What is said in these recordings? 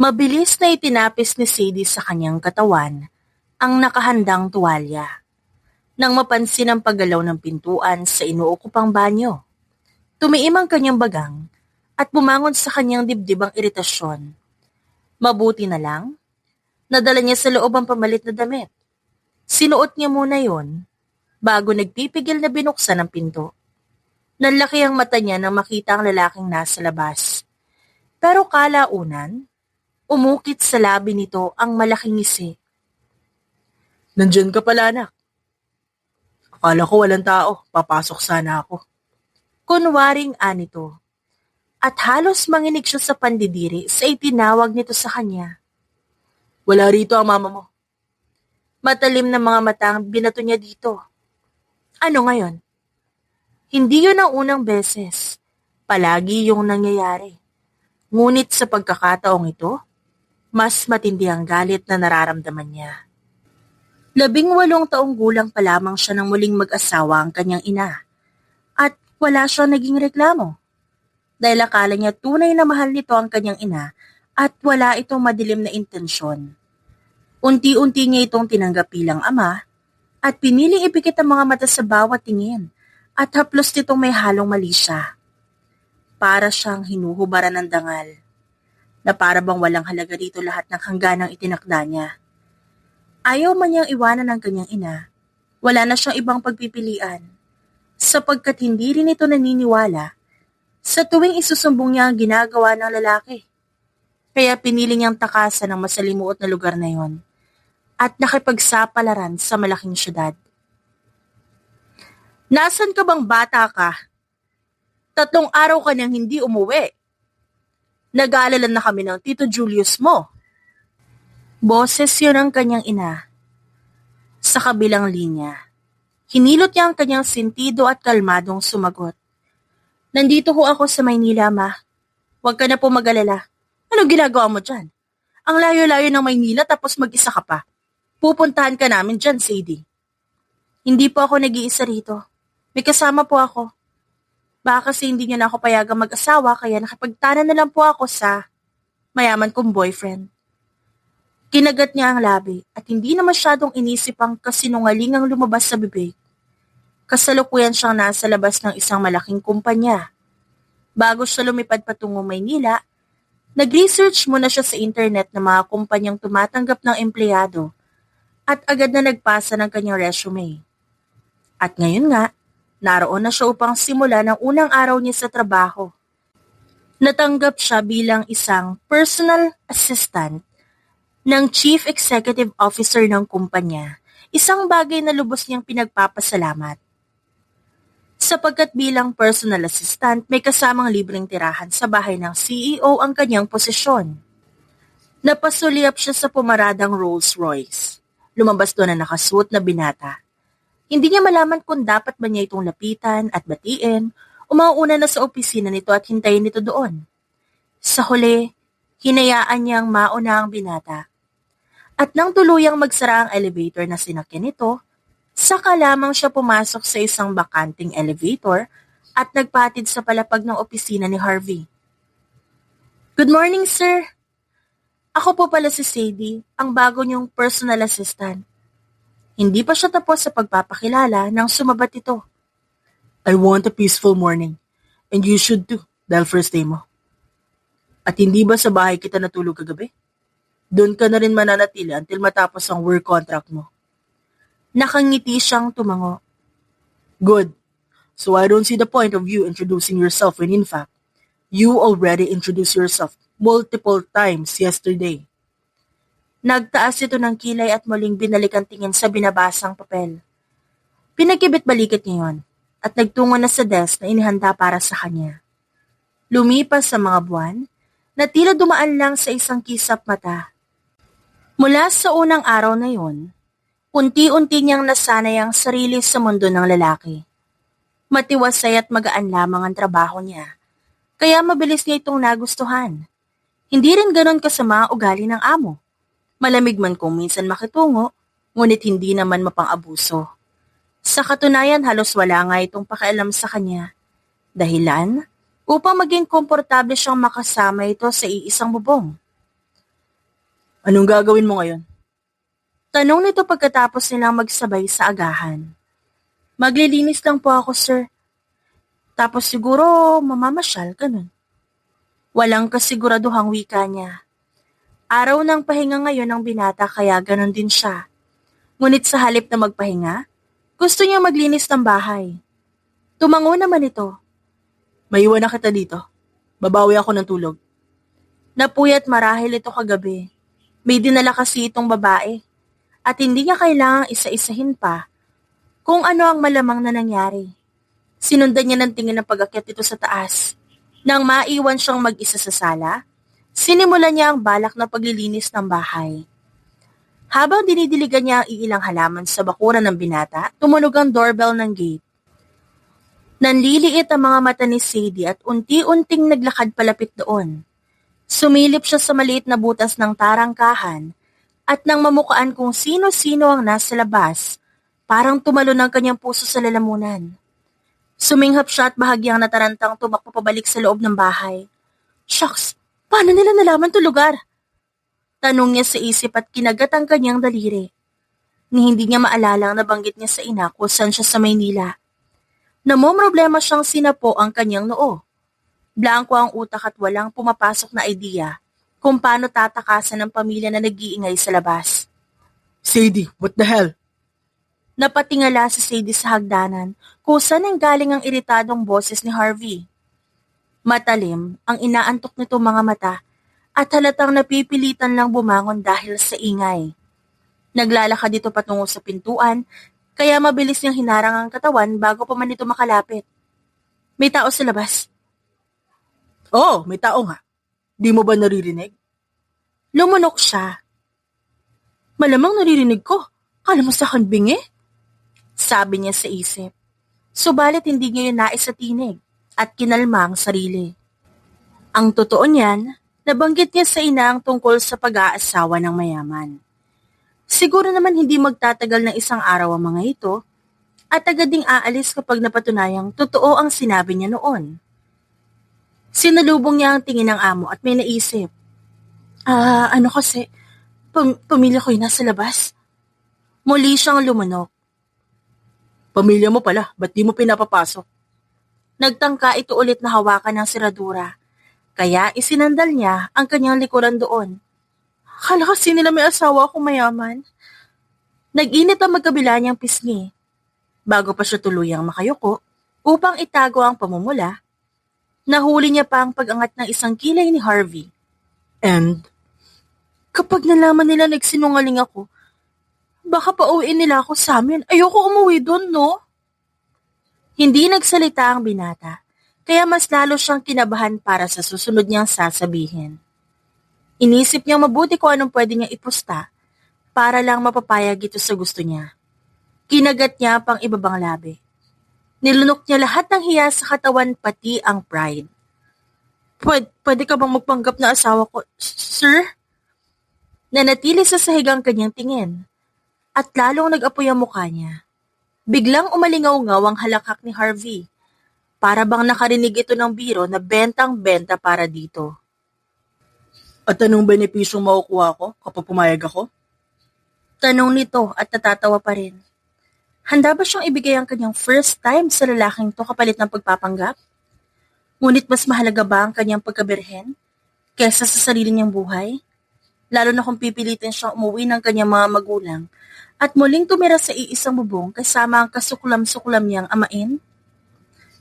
Mabilis na itinapis ni Sadie sa kanyang katawan ang nakahandang tuwalya. Nang mapansin ang paggalaw ng pintuan sa inuukupang banyo, tumiim ang kanyang bagang at bumangon sa kanyang dibdib ang iritasyon. Mabuti na lang, nadala niya sa loob ang pamalit na damit. Sinuot niya muna yon bago nagpipigil na binuksan ang pinto. Nanlaki ang mata niya nang makita ang lalaking nasa labas. Pero kalaunan, umukit sa labi nito ang malaking ngisi. Nandyan ka pala, anak. Akala ko walang tao, papasok sana ako. Kunwaring anito. At halos manginig siya sa pandidiri sa itinawag nito sa kanya. Wala rito ang mama mo. Matalim na mga mata ang binato niya dito. Ano ngayon? Hindi yun ang unang beses. Palagi yung nangyayari. Ngunit sa pagkakataong ito, mas matindi ang galit na nararamdaman niya. 18 taong gulang pa lamang siya nang muling mag-asawa ang kanyang ina. At wala siyang naging reklamo. Dahil akala niya tunay na mahal nito ang kanyang ina at wala itong madilim na intensyon. Unti-unti niya itong tinanggap bilang ama at piniling ipikit ang mga mata sa bawat tingin at haplos nitong may halong mali siya. Para siyang hinuhubaran ng dangal na para bang walang halaga dito lahat ng hangganang itinakda niya. Ayaw man niyang iwanan ng kanyang ina, wala na siyang ibang pagpipilian sapagkat hindi rin ito naniniwala sa tuwing isusumbong niya ang ginagawa ng lalaki. Kaya pinili niyang takasan ang masalimuot na lugar na yon at nakipagsapalaran sa malaking syudad. Nasaan ka bang bata ka? 3 araw ka nang hindi umuwi. Nag-aalala na kami ng Tito Julius mo. Boses yun ang kanyang ina. Sa kabilang linya, hinilot niya ang kanyang sentido at kalmadong sumagot. Nandito ho ako sa Maynila, ma. Huwag ka na po mag-alala. Anong ginagawa mo dyan? Ang layo-layo ng Maynila tapos mag-isa ka pa. Pupuntahan ka namin dyan, Sadie. Hindi po ako nag-iisa rito. May kasama po ako. Baka kasi hindi niyo na ako payagang mag-asawa kaya nakipagtanan na lang po ako sa mayaman kong boyfriend. Kinagat niya ang labi at hindi na masyadong inisip ang kasinungalingang lumabas sa bibig. Kasalukuyan siyang nasa labas ng isang malaking kumpanya. Bago siya lumipad patungong Maynila, nag-research muna siya sa internet ng mga kumpanyang tumatanggap ng empleyado at agad na nagpasa ng kanyang resume. At ngayon nga, naroon na siya upang simula ng unang araw niya sa trabaho. Natanggap siya bilang isang personal assistant ng Chief Executive Officer ng kumpanya, isang bagay na lubos niyang pinagpapasalamat. Sapagkat bilang personal assistant, may kasamang libreng tirahan sa bahay ng CEO ang kanyang posisyon. Napasulyap siya sa pumaradang Rolls Royce. Lumabas doon na nakasuot na binata. Hindi niya malaman kung dapat ba niya itong lapitan at batiin o mauuna na sa opisina nito at hintayin nito doon. Sa huli, hinayaan niyang mauna ang binata. At nang tuluyang magsara ang elevator na sinakyan nito, saka lamang siya pumasok sa isang bakanting elevator at nagpatid sa palapag ng opisina ni Harvey. Good morning, sir. Ako po pala si Sadie, ang bago niyong personal assistant. Hindi pa siya tapos sa pagpapakilala nang sumabat ito. I want a peaceful morning. And you should too, dahil first day mo. At hindi ba sa bahay kita natulog kagabi? Doon ka na rin mananatili until matapos ang work contract mo. Nakangiti siyang tumango. Good. So I don't see the point of you introducing yourself when in fact, you already introduced yourself multiple times yesterday. Nagtaas ito ng kilay at muling binalik ang tingin sa binabasang papel. Pinagkibit-balikat niya yon at nagtungo na sa desk na inihanda para sa kanya. Lumipas sa mga buwan na tila dumaan lang sa isang kisap mata. Mula sa unang araw na yon, unti-unti niyang nasanay ang sarili sa mundo ng lalaki. Matiwasay at magaan lamang ang trabaho niya, kaya mabilis niya itong nagustuhan. Hindi rin ganon kasama ang ugali ng amo. Malamig man kung minsan makitungo, ngunit hindi naman mapang-abuso. Sa katunayan halos wala nga itong pakialam sa kanya. Dahilan, upang maging komportable siyang makasama ito sa iisang bubong. Anong gagawin mo ngayon? Tanong nito pagkatapos nilang magsabay sa agahan. Maglilinis lang po ako, sir. Tapos siguro mamamasyal, ganun. Walang kasiguraduhang wika niya. Araw ng pahinga ngayon ng binata kaya ganun din siya. Ngunit sa halip na magpahinga, gusto niya maglinis ng bahay. Tumango naman ito. Maiwan na kita dito. Babawi ako ng tulog. Napuyat marahil ito kagabi. May dinala kasi itong babae. At hindi niya kailangang isa-isahin pa kung ano ang malamang na nangyari. Sinundan niya ng tingin ng pag-akyat ito sa taas. Nang maiwan siyang mag-isa sa sala, sinimulan niya ang balak na paglilinis ng bahay. Habang dinidiligan niya ang iilang halaman sa bakuran ng binata, tumunog ang doorbell ng gate. Nanliliit ang mga mata ni Sadie at unti-unting naglakad palapit doon. Sumilip siya sa maliit na butas ng tarangkahan at nang mamukaan kung sino-sino ang nasa labas, parang tumalon ang kanyang puso sa lalamunan. Suminghap siya at bahagyang natarantang tumakbo pabalik sa loob ng bahay. Shucks, paano nila nalaman to lugar? Tanong niya sa isip at kinagat ang kanyang daliri. Ni hindi niya maalalang nabanggit niya sa ina kung saan siya sa Maynila. Namomroblema siyang sinapo ang kanyang noo. Blanko ang utak at walang pumapasok na idea kung paano tatakasan ng pamilya na nag-iingay sa labas. Sadie, what the hell? Napatingala si Sadie sa hagdanan kung saan ang galing ang iritadong boses ni Harvey. Matalim ang inaantok nito mga mata at halatang napipilitan lang bumangon dahil sa ingay. Naglalakad dito patungo sa pintuan kaya mabilis niyang hinarang ang katawan bago pa man ito makalapit. May tao sa labas. Oo, may tao nga. Di mo ba naririnig? Lumunok siya. Malamang naririnig ko. Kala mo sa akin bingi? Sabi niya sa isip. Subalit hindi niya yun nais sa tinig at kinalma ang sarili. Ang totoo niyan, nabanggit niya sa ina ang tungkol sa pag-aasawa ng mayaman. Siguro naman hindi magtatagal ng isang araw ang mga ito at agad ding aalis kapag napatunayang totoo ang sinabi niya noon. Sinalubong niya ang tingin ng amo at may naisip. Ano kasi, pamilya ko yung nasa labas. Muli siyang lumunok. Pamilya mo pala, ba't di mo pinapapasok? Nagtangka ito ulit na hawakan ng siradura. Kaya isinandal niya ang kanyang likuran doon. Akala kasi nila may asawa akong mayaman. Nag-init ang magkabila niyang pisngi. Bago pa siya tuluyang makayuko, upang itago ang pamumula, nahuli niya pa ang pag-angat ng isang kilay ni Harvey. And? Kapag nalaman nila nagsinungaling ako, baka pauwiin nila ako sa amin. Ayoko umuwi doon, no? Hindi nagsalita ang binata, kaya mas lalo siyang kinabahan para sa susunod niyang sasabihin. Inisip niyang mabuti kung anong pwede niyang ipusta para lang mapapayag ito sa gusto niya. Kinagat niya pang ibabang labi. Nilunok niya lahat ng hiya sa katawan pati ang pride. Pwede ka bang magpanggap na asawa ko, sir? Nanatili sa sahig ang kanyang tingin at lalong nag-apoy ang mukha niya. Biglang umalingaw-ngaw ang halakhak ni Harvey. Para bang nakarinig ito ng biro na bentang-benta para dito. At anong benepisyong makukuha ko kapag pumayag ako? Tanong nito at natatawa pa rin. Handa ba siyang ibigay ang kanyang first time sa lalaking to kapalit ng pagpapanggap? Ngunit mas mahalaga ba ang kanyang pagkabirhen kesa sa sarili niyang buhay? Lalo na kung pipilitin siyang umuwi ng kanyang mga magulang at muling tumira sa iisang bubong kasama ang kasuklam-suklam niyang amain?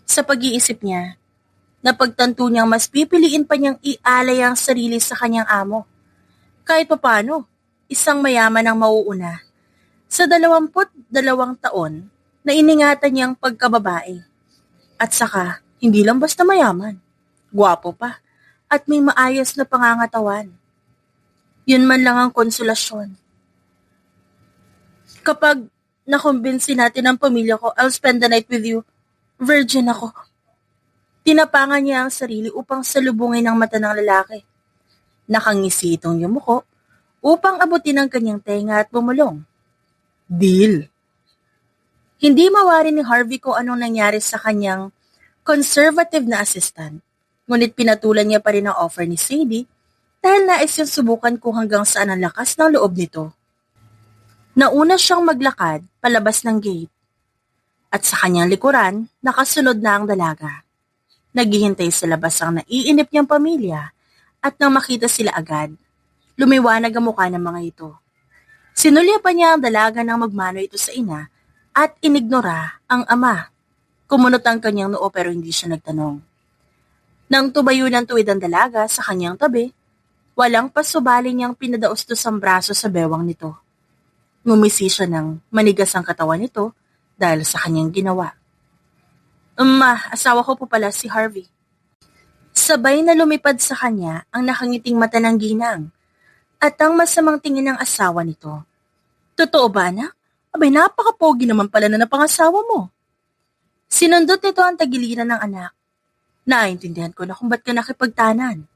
Sa pag-iisip niya, napagtanto niyang mas pipiliin pa niyang ialay ang sarili sa kanyang amo. Kahit papano, isang mayaman ang mauuna. Sa 22 taon na iningatan niyang pagkababae. At saka, hindi lang basta mayaman, gwapo pa, at may maayos na pangangatawan. Yun man lang ang konsolasyon. Kapag nakumbinsi natin ang pamilya ko, I'll spend the night with you. Virgin ako. Tinapangan niya ang sarili upang salubungin ang mata ng lalaki. Nakangisi itong yumuko upang abutin ang kanyang tenga at bumulong. Deal. Hindi mawari ni Harvey kung anong nangyari sa kanyang conservative na assistant. Ngunit pinatulan niya pa rin ang offer ni Sadie dahil nais niyang subukan kung hanggang saan ang lakas ng loob nito. Nauna siyang maglakad palabas ng gate at sa kanyang likuran nakasunod na ang dalaga. Naghihintay sa labas ang naiinip niyang pamilya at nang makita sila agad, lumiwanag ang mukha ng mga ito. Sinulya pa niya ang dalaga nang magmano ito sa ina at inignora ang ama. Kumunot ang kanyang noo pero hindi siya nagtanong. Nang tumayo ng tuwid ang dalaga sa kanyang tabi, walang pasubali niyang pinadaustos ang braso sa bewang nito. Ngumisi siya ng manigas ang katawan nito dahil sa kanyang ginawa. Asawa ko po pala si Harvey. Sabay na lumipad sa kanya ang nakangiting mata ng ginang at ang masamang tingin ng asawa nito. Totoo ba, anak? Abay, napaka-pogi naman pala na napangasawa mo. Sinundot nito ang tagiliran ng anak. Naintindihan ko na kung ba't ka nakipagtanan.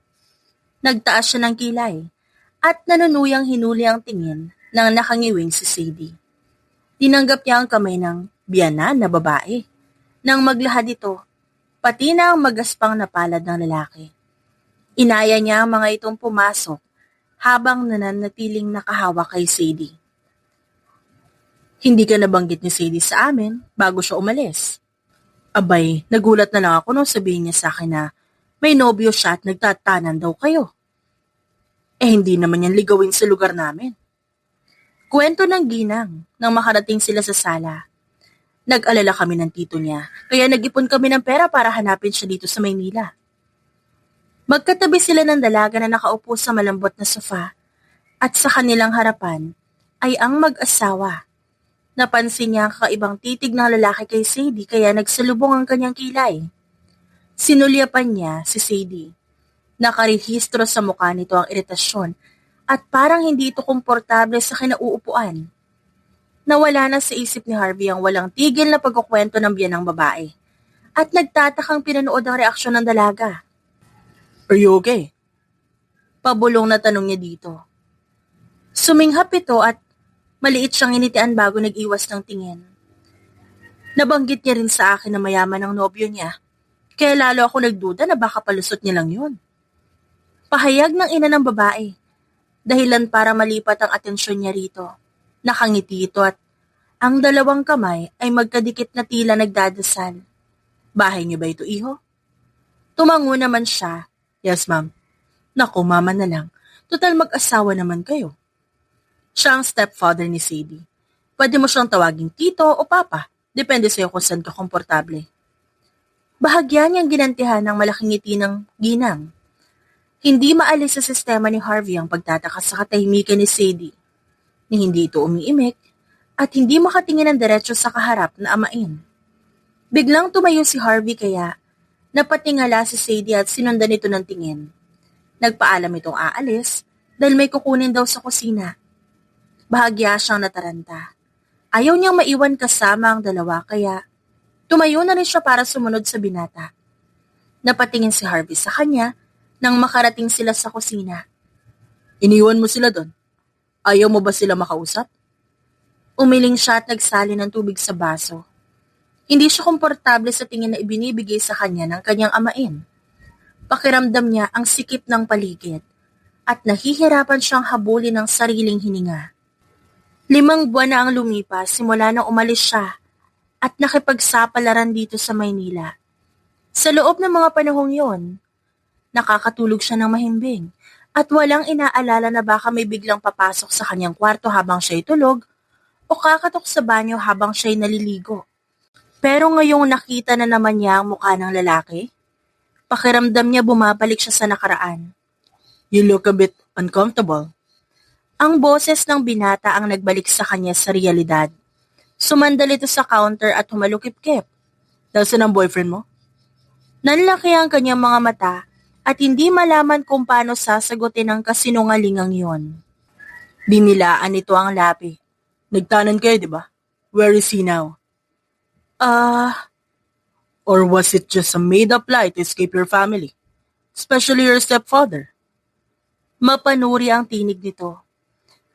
Nagtaas siya ng kilay at nanunuyang hinuli ang tingin ng nakangiwing si Sadie. Tinanggap niya ang kamay ng biyanan na babae. Nang maglahad ito, pati na ang magaspang na palad ng lalaki. Inaya niya ang mga itong pumasok habang nananatiling nakahawak kay Sadie. Hindi ka nabanggit ni Sadie sa amin bago siya umalis. Abay, nagulat na lang ako nung sabihin niya sa akin na may nobyo siya at nagtatanan daw kayo. Hindi naman yan ligawin sa lugar namin. Kwento ng ginang nang makarating sila sa sala. Nag-alala kami ng tito niya, kaya nag-ipon kami ng pera para hanapin siya dito sa Maynila. Magkatabi sila ng dalaga na nakaupo sa malambot na sofa at sa kanilang harapan ay ang mag-asawa. Napansin niya ang kakaibang titig ng lalaki kay Sadie kaya nagsalubong ang kanyang kilay. Sinulyapan niya si Sadie. Nakarehistro sa mukha nito ang iritasyon at parang hindi ito komportable sa kinauupuan. Nawala na sa isip ni Harvey ang walang tigil na pagkukwento ng biyanang babae at nagtatakang pinanood ang reaksyon ng dalaga. Are you okay? Pabulong na tanong niya dito. Suminghap ito at maliit siyang initian bago nag-iwas ng tingin. Nabanggit niya rin sa akin na mayaman ang nobyo niya, kaya lalo ako nagduda na baka palusot niya lang yun. Pahayag ng ina ng babae, dahilan para malipat ang atensyon niya rito. Nakangiti ito at ang dalawang kamay ay magkadikit na tila nagdadasal. Bahay niyo ba ito, iho? Tumango naman siya. Yes, ma'am. Naku, mama na lang. Total mag-asawa naman kayo. Siya ang stepfather ni Sadie. Pwede mo siyang tawaging tito o papa. Depende sa'yo kung saan ka komportable. Bahagya niyang ginantihan ng malaking ngiti ng ginang. Hindi maalis sa sistema ni Harvey ang pagtataka sa katahimikan ni Sadie, ni hindi ito umiimik at hindi makatingin ng diretso sa kaharap na amain. Biglang tumayo si Harvey kaya napatingala si Sadie at sinundan ito ng tingin. Nagpaalam itong aalis dahil may kukunin daw sa kusina. Bahagya siyang nataranta. Ayaw niyang maiwan kasama ang dalawa kaya tumayo na rin siya para sumunod sa binata. Napatingin si Harvey sa kanya nang makarating sila sa kusina. Iniwan mo sila doon? Ayaw mo ba sila makausap? Umiling siya at nagsali ng tubig sa baso. Hindi siya komportable sa tingin na ibinibigay sa kanya ng kanyang amain. Pakiramdam niya ang sikip ng paligid at nahihirapan siyang habulin ng sariling hininga. 5 buwan na ang lumipas simula nang umalis siya at nakipagsapalaran dito sa Maynila. Sa loob ng mga panahong yon, nakakatulog siya ng mahimbing at walang inaalala na baka may biglang papasok sa kanyang kwarto habang siya'y tulog o kakatok sa banyo habang siya'y naliligo. Pero ngayong nakita na naman niya ang mukha ng lalaki, pakiramdam niya bumabalik siya sa nakaraan. You look a bit uncomfortable. Ang boses ng binata ang nagbalik sa kanya sa realidad. Sumandal ito sa counter at humalukip-kip. Nasaan ang boyfriend mo? Nanlaki ang kanyang mga mata at hindi malaman kung paano sasagutin ang kasinungalingang yon. Binilaan ito ang labi. Nagtanan kayo, di ba? Where is he now? Or was it just a made-up lie to escape your family? Especially your stepfather? Mapanuri ang tinig nito.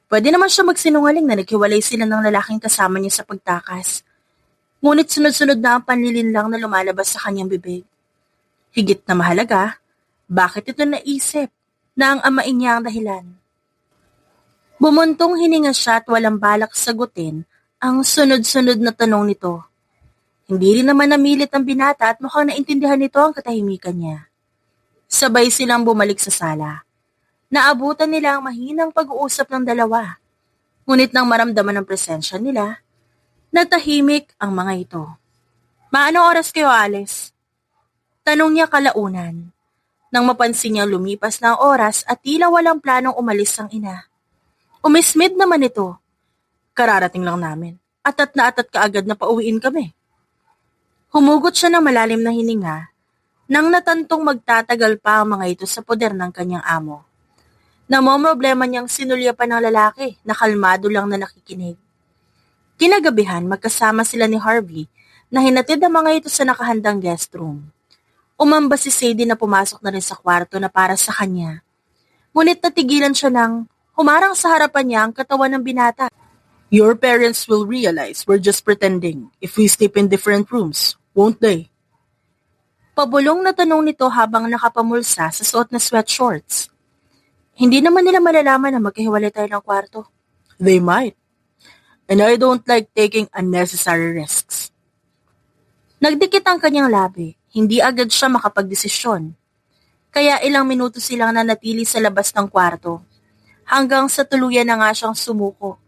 Pwede naman siya magsinungaling na naghiwalay sila ng lalaking kasama niya sa pagtakas. Ngunit sunod-sunod na ang panlilinlang na lumalabas sa kanyang bibig. Higit na mahalaga, bakit ito naisip? na ang amain niya ang dahilan. Bumuntong hininga siya at walang balak sagutin ang sunod-sunod na tanong nito. Hindi rin naman namilit ang binata at mukhang naintindihan nito ang katahimikan niya. Sabay silang bumalik sa sala. Naabutan nila ang mahinang pag-uusap ng dalawa. Ngunit nang maramdaman ang presensya nila, natahimik ang mga ito. Maano oras kayo alis? Tanong niya kalaunan. Nang mapansin niyang lumipas na ang oras at tila walang planong umalis ang ina. Umismid naman ito. Kararating lang namin. Atat na atat kaagad na pauwiin kami. Humugot siya ng malalim na hininga nang natantong magtatagal pa ang mga ito sa poder ng kanyang amo. Namomroblema niyang sinulyapan ng lalaki na kalmado lang na nakikinig. Kinagabihan, magkasama sila ni Harvey na hinatid ang mga ito sa nakahandang guest room. Umamba si Sadie na pumasok na rin sa kwarto na para sa kanya. Ngunit natigilan siya nang humarang sa harapan niya ang katawan ng binata. Your parents will realize we're just pretending if we sleep in different rooms, won't they? Pabulong na tanong nito habang nakapamulsa sa suot na sweatshorts. Hindi naman nila malalaman na magkahiwalay tayo ng kwarto. They might. And I don't like taking unnecessary risks. Nagdikit ang kanyang labi. Hindi agad siya makapagdesisyon. Kaya ilang minuto silang nanatili sa labas ng kwarto. Hanggang sa tuluyan na nga siyang sumuko.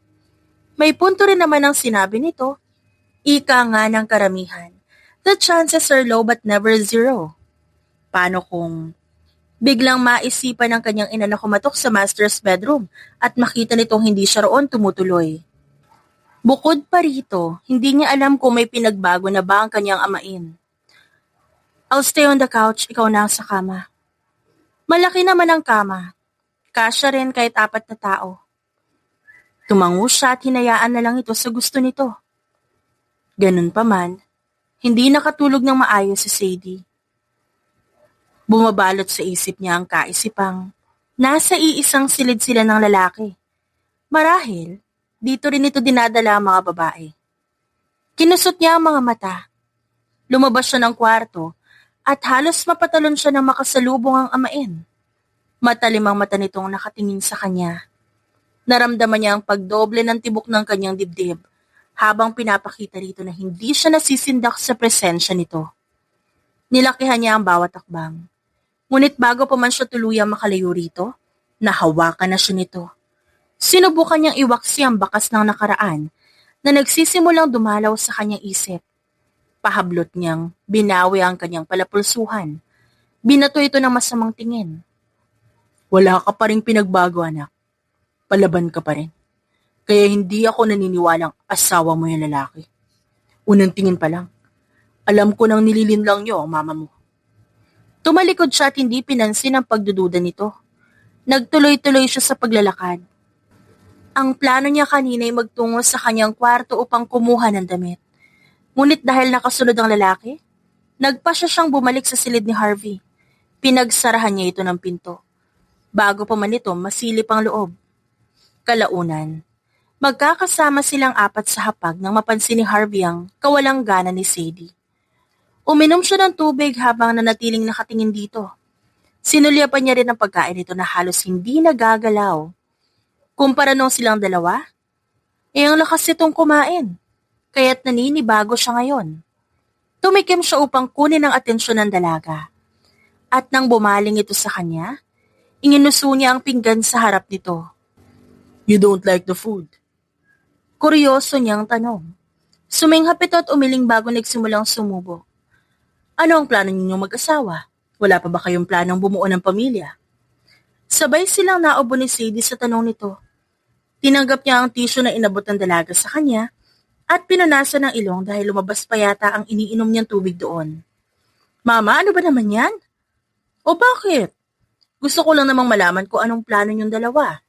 May punto rin naman ang sinabi nito. Ika nga ng karamihan. The chances are low but never zero. Paano kung biglang maisipan ng kanyang ina na kumatok sa master's bedroom at makita nitong hindi siya roon tumutuloy? Bukod pa rito, hindi niya alam kung may pinagbago na ba ang kanyang amain. I'll stay on the couch, ikaw na sa kama. Malaki naman ang kama. Kasya rin kahit 4 na tao. Tumango siya at hinayaan na lang ito sa gusto nito. Ganun pa man, hindi nakatulog ng maayos si Sadie. Bumabalot sa isip niya ang kaisipang nasa iisang silid sila ng lalaki. Marahil, dito rin ito dinadala ang mga babae. Kinusot niya ang mga mata. Lumabas siya ng kwarto at halos mapatalon siya nang makasalubong ang amain. Matalim ang mata nitong nakatingin sa kanya. Naramdaman niya ang pagdoble ng tibok ng kanyang dibdib habang pinapakita rito na hindi siya nasisindak sa presensya nito. Nilakihan niya ang bawat akbang. Ngunit bago pa man siya tuluyang makalayo rito, nahawakan na siya nito. Sinubukan niyang iwaksi ang bakas ng nakaraan na nagsisimulang dumalaw sa kanyang isip. Pahablot niyang binawi ang kanyang palapulsuhan. Binato ito ng masamang tingin. Wala ka pa rin pinagbago, anak. Palaban ka pa rin. Kaya hindi ako naniniwalang asawa mo yung lalaki. Unang tingin pa lang, alam ko nang nililinlang niyo ang mama mo. Tumalikod siya at hindi pinansin ang pagdududa nito. Nagtuloy-tuloy siya sa paglalakad. Ang plano niya kanina ay magtungo sa kanyang kwarto upang kumuha ng damit. Ngunit dahil nakasunod ang lalaki, nagpasya siyang bumalik sa silid ni Harvey. Pinagsarahan niya ito ng pinto. Bago pa man ito, masilip ang loob. Kalaunan, magkakasama silang 4 sa hapag nang mapansin ni Harvey ang kawalang gana ni Sadie. Uminom siya ng tubig habang nanatiling nakatingin dito. Sinulyapan niya rin ang pagkain nito na halos hindi nagagalaw. Kumpara nung silang dalawa, ang lakas itong kumain, kaya't naninibago siya ngayon. Tumikim siya upang kunin ang atensyon ng dalaga. At nang bumaling ito sa kanya, inginuso niya ang pinggan sa harap nito. You don't like the food? Kuryoso niyang tanong. Suminghap ito at umiling bago nagsimulang sumubo. Ano ang plano ninyong mag-asawa? Wala pa ba kayong planong bumuo ng pamilya? Sabay silang naubo ni Sadie sa tanong nito. Tinanggap niya ang tissue na inabot ng dalaga sa kanya at pinunasan ng ilong dahil lumabas pa yata ang iniinom niyang tubig doon. Mama, ano ba naman yan? O bakit? Gusto ko lang namang malaman kung anong plano niyong dalawa.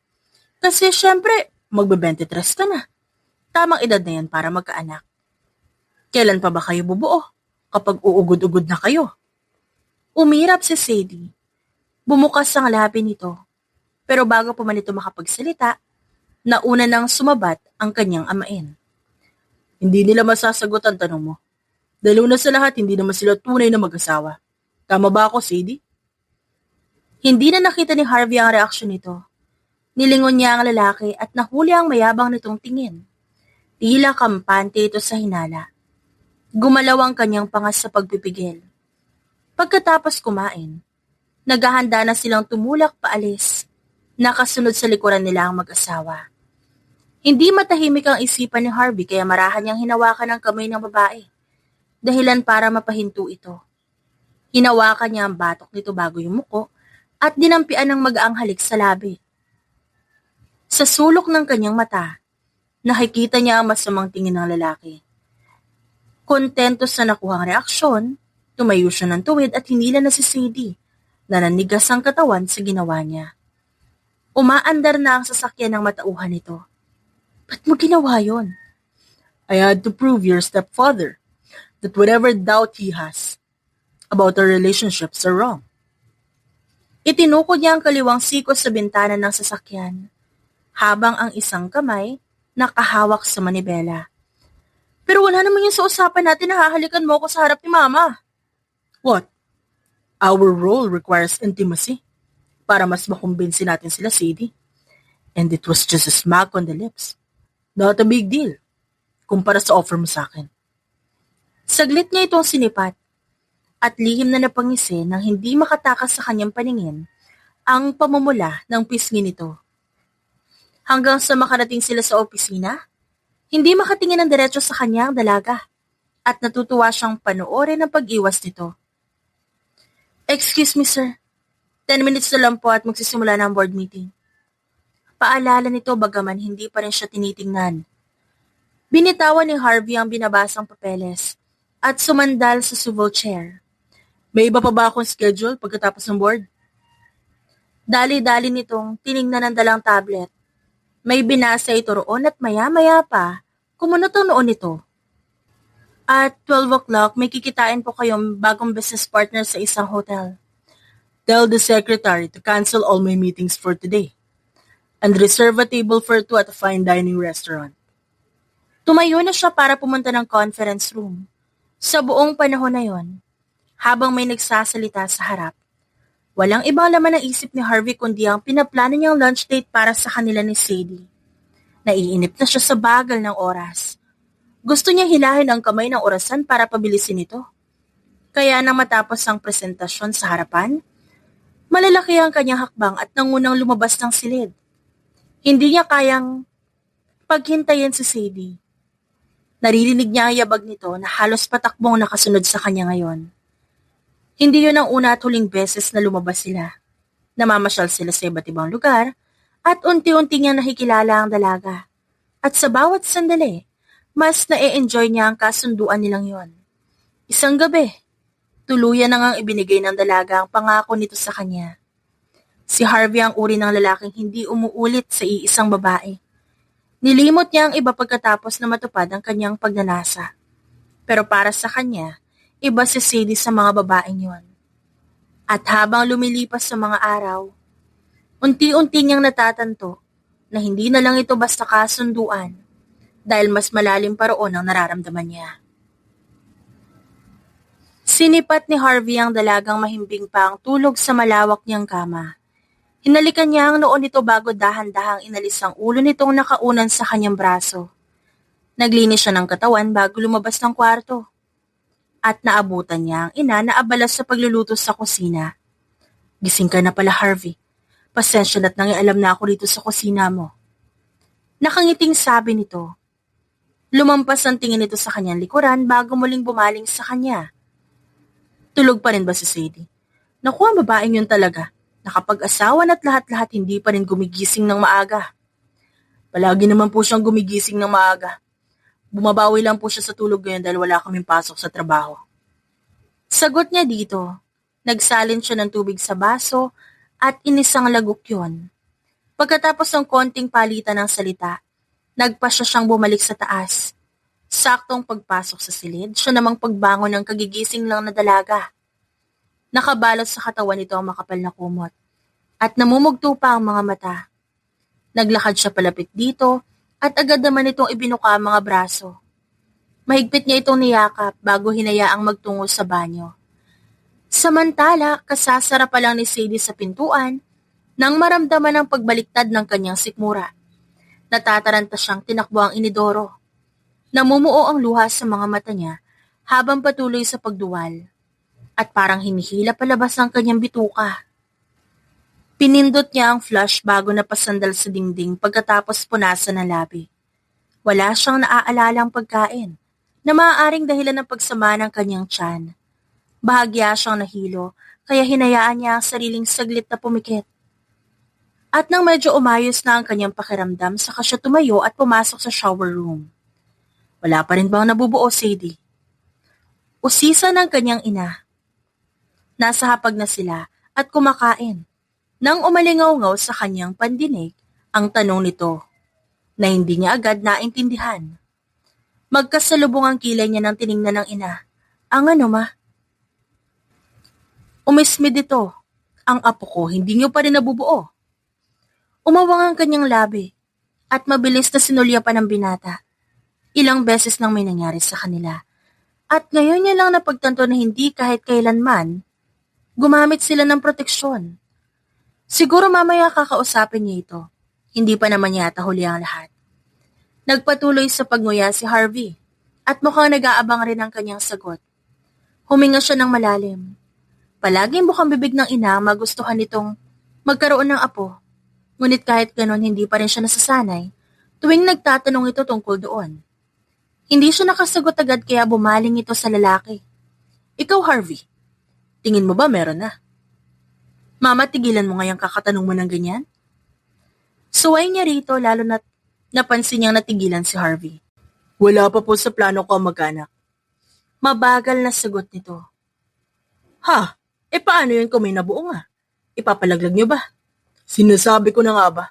Kasi syempre, magbe-23 ka na. Tamang edad na yan para magkaanak. Kailan pa ba kayo bubuo? Kapag uugod-ugod na kayo. Umirap si Sadie. Bumukas ang labi nito. Pero bago pa man ito makapagsalita, nauna nang sumabat ang kanyang amain. Hindi nila masasagot ang tanong mo. Dahil una sa lahat, hindi naman sila tunay na mag-asawa. Tama ba ako, Sadie? Hindi na nakita ni Harvey ang reaksyon nito. Nilingon niya ang lalaki at nahuli ang mayabang nitong tingin. Tila kampante ito sa hinala. Gumalaw ang kanyang pangas sa pagpipigil. Pagkatapos kumain, naghahanda na silang tumulak paalis. Nakasunod sa likuran nila ang mag-asawa. Hindi matahimik ang isipan ni Harvey kaya marahan niyang hinawakan ang kamay ng babae. Dahilan para mapahinto ito. Hinawakan niya ang batok nito bago yumuko at dinampian ng mag-aang halik sa labi. Sa sulok ng kanyang mata, nakikita niya ang masamang tingin ng lalaki. Kontento sa nakuhang reaksyon, tumayo siya ng tuwid at hinila na si Sadie na nanigas ang katawan sa ginawa niya. Umaandar na ang sasakyan ng matauhan nito. Ba't mo ginawa yon? I had to prove your stepfather that whatever doubt he has about our relationships are wrong. Itinukod niya ang kaliwang sikos sa bintana ng sasakyan, habang ang isang kamay nakahawak sa manibela. Pero wala naman yung sa usapan natin na hahalikan mo ko sa harap ni Mama. What? Our role requires intimacy para mas makumbinsi natin sila, Sadie. And it was just a smack on the lips. Not a big deal kumpara sa offer mo sa akin. Saglit niya itong sinipat at lihim na napangisi nang hindi makatakas sa kanyang paningin ang pamumula ng pisngi nito. Hanggang sa makarating sila sa opisina, hindi makatingin ng diretso sa kanya ang dalaga at natutuwa siyang panoorin ang pag-iwas nito. Excuse me, sir. 10 minutes na lang po at magsisimula na ang board meeting. Paalala nito bagaman hindi pa rin siya tinitingnan. Binitawan ni Harvey ang binabasang papeles at sumandal sa swivel chair. May iba pa ba akong schedule pagkatapos ng board? Dali-dali nitong tiningnan ang dalang tablet. May binasa ito roon at maya-maya pa, kumunot ang noon nito. At 12 o'clock may kikitain po kayong bagong business partner sa isang hotel. Tell the secretary to cancel all my meetings for today and reserve a table for two at a fine dining restaurant. Tumayo na siya para pumunta ng conference room. Sa buong panahon na yon, habang may nagsasalita sa harap, walang ibang laman ng isip ni Harvey kundi ang pinaplano niyang lunch date para sa kanila ni Sadie. Naiinip na siya sa bagal ng oras. Gusto niya hilahin ang kamay ng orasan para pabilisin ito. Kaya nang matapos ang presentasyon sa harapan, malalaki ang kanyang hakbang at nangunang lumabas ng silid. Hindi niya kayang paghintayin si Sadie. Naririnig niya ang yabag nito na halos patakbong nakasunod sa kanya ngayon. Hindi yun ang una at huling beses na lumabas sila. Namamasyal sila sa iba't ibang lugar at unti-unti niyang nakikilala ang dalaga. At sa bawat sandali, mas na-e-enjoy niya ang kasunduan nilang yon. Isang gabi, tuluyan na ngang ibinigay ng dalaga ang pangako nito sa kanya. Si Harvey ang uri ng lalaking hindi umuulit sa iisang babae. Nilimot niya ang iba pagkatapos na matupad ang kanyang pagnanasa. Pero para sa kanya, iba si Sadie sa mga babaeng yon. At habang lumilipas sa mga araw, unti-unti niyang natatanto na hindi na lang ito basta kasunduan dahil mas malalim pa roon ang nararamdaman niya. Sinipat ni Harvey ang dalagang mahimbing pa ang tulog sa malawak niyang kama. Hinalikan niya ang noon nito bago dahan-dahang inalis ang ulo nitong nakaunan sa kanyang braso. Naglinis siya ng katawan bago lumabas ng kwarto. At naabutan niya ang ina na abala sa pagluluto sa kusina. Gising ka na pala, Harvey. Pasensya na't nangialam na ako dito sa kusina mo. Nakangiting sabi nito. Lumampas ang tingin nito sa kanyang likuran bago muling bumaling sa kanya. Tulog pa rin ba si Sadie? Naku, ang babaeng yun talaga. Nakapag-asawa na't lahat-lahat hindi pa rin gumigising ng maaga. Palagi naman po siyang gumigising ng maaga. Bumabawi lang po siya sa tulog ngayon dahil wala kaming pasok sa trabaho. Sagot niya dito. Nagsalin siya ng tubig sa baso at inisang lagok yun. Pagkatapos ng konting palitan ng salita, nagpasya siyang bumalik sa taas. Saktong pagpasok sa silid, siya namang pagbangon ng kagigising lang na dalaga. Nakabalot sa katawan nito ang makapal na kumot. At namumugto pa ang mga mata. Naglakad siya palapit dito at agad naman itong ibinuka ang mga braso. Mahigpit niya itong niyakap bago hinayaang magtungo sa banyo. Samantala, kasasara pa lang ni Sadie sa pintuan nang maramdaman ang pagbaliktad ng kanyang sikmura. Natataranta siyang tinakbo ang inidoro. Namumuo ang luha sa mga mata niya habang patuloy sa pagduwal at parang hinihila palabas ang kanyang bituka. Pinindot niya ang flush bago napasandal sa dingding pagkatapos punasan ng labi. Wala siyang naaalalang pagkain na maaaring dahilan ng pagsama ng kanyang tiyan. Bahagya siyang nahilo kaya hinayaan niya ang sariling saglit na pumikit. At nang medyo umayos na ang kanyang pakiramdam, saka siya tumayo at pumasok sa shower room. Wala pa rin bang nabubuo, Sadie? Usisa ng kanyang ina. Nasa hapag na sila at kumakain. Nang umalingaw-ngaw sa kanyang pandinig, ang tanong nito na hindi niya agad naintindihan. Magkasalubong ang kilay niya nang tiningnan ng ina. Ang ano ma? Umismid ito. Ang apo ko, hindi niyo pa rin nabubuo. Umawang ang kanyang labi at mabilis na sinulya pa ng binata. Ilang beses nang may nangyari sa kanila. At ngayon niya lang napagtanto na hindi kahit kailanman gumamit sila ng proteksyon. Siguro mamaya kakausapin niya ito. Hindi pa naman yata huli ang lahat. Nagpatuloy sa pagnguya si Harvey at mukhang nag-aabang rin ang kanyang sagot. Huminga siya ng malalim. Palaging bukang bibig ng ina magustuhan nitong magkaroon ng apo. Ngunit kahit ganon hindi pa rin siya nasasanay tuwing nagtatanong ito tungkol doon. Hindi siya nakasagot agad kaya bumaling ito sa lalaki. Ikaw Harvey, tingin mo ba meron na? Mama, tigilan mo ngayong kakatanong mo ng ganyan? Suway niya rito lalo na't napansin niyang natigilan si Harvey. Wala pa po sa plano ko ang mag-anak. Mabagal na sagot nito. Ha? Paano yun kung may nabuo nga? Ipapalaglag niyo ba? Sinasabi ko na nga ba?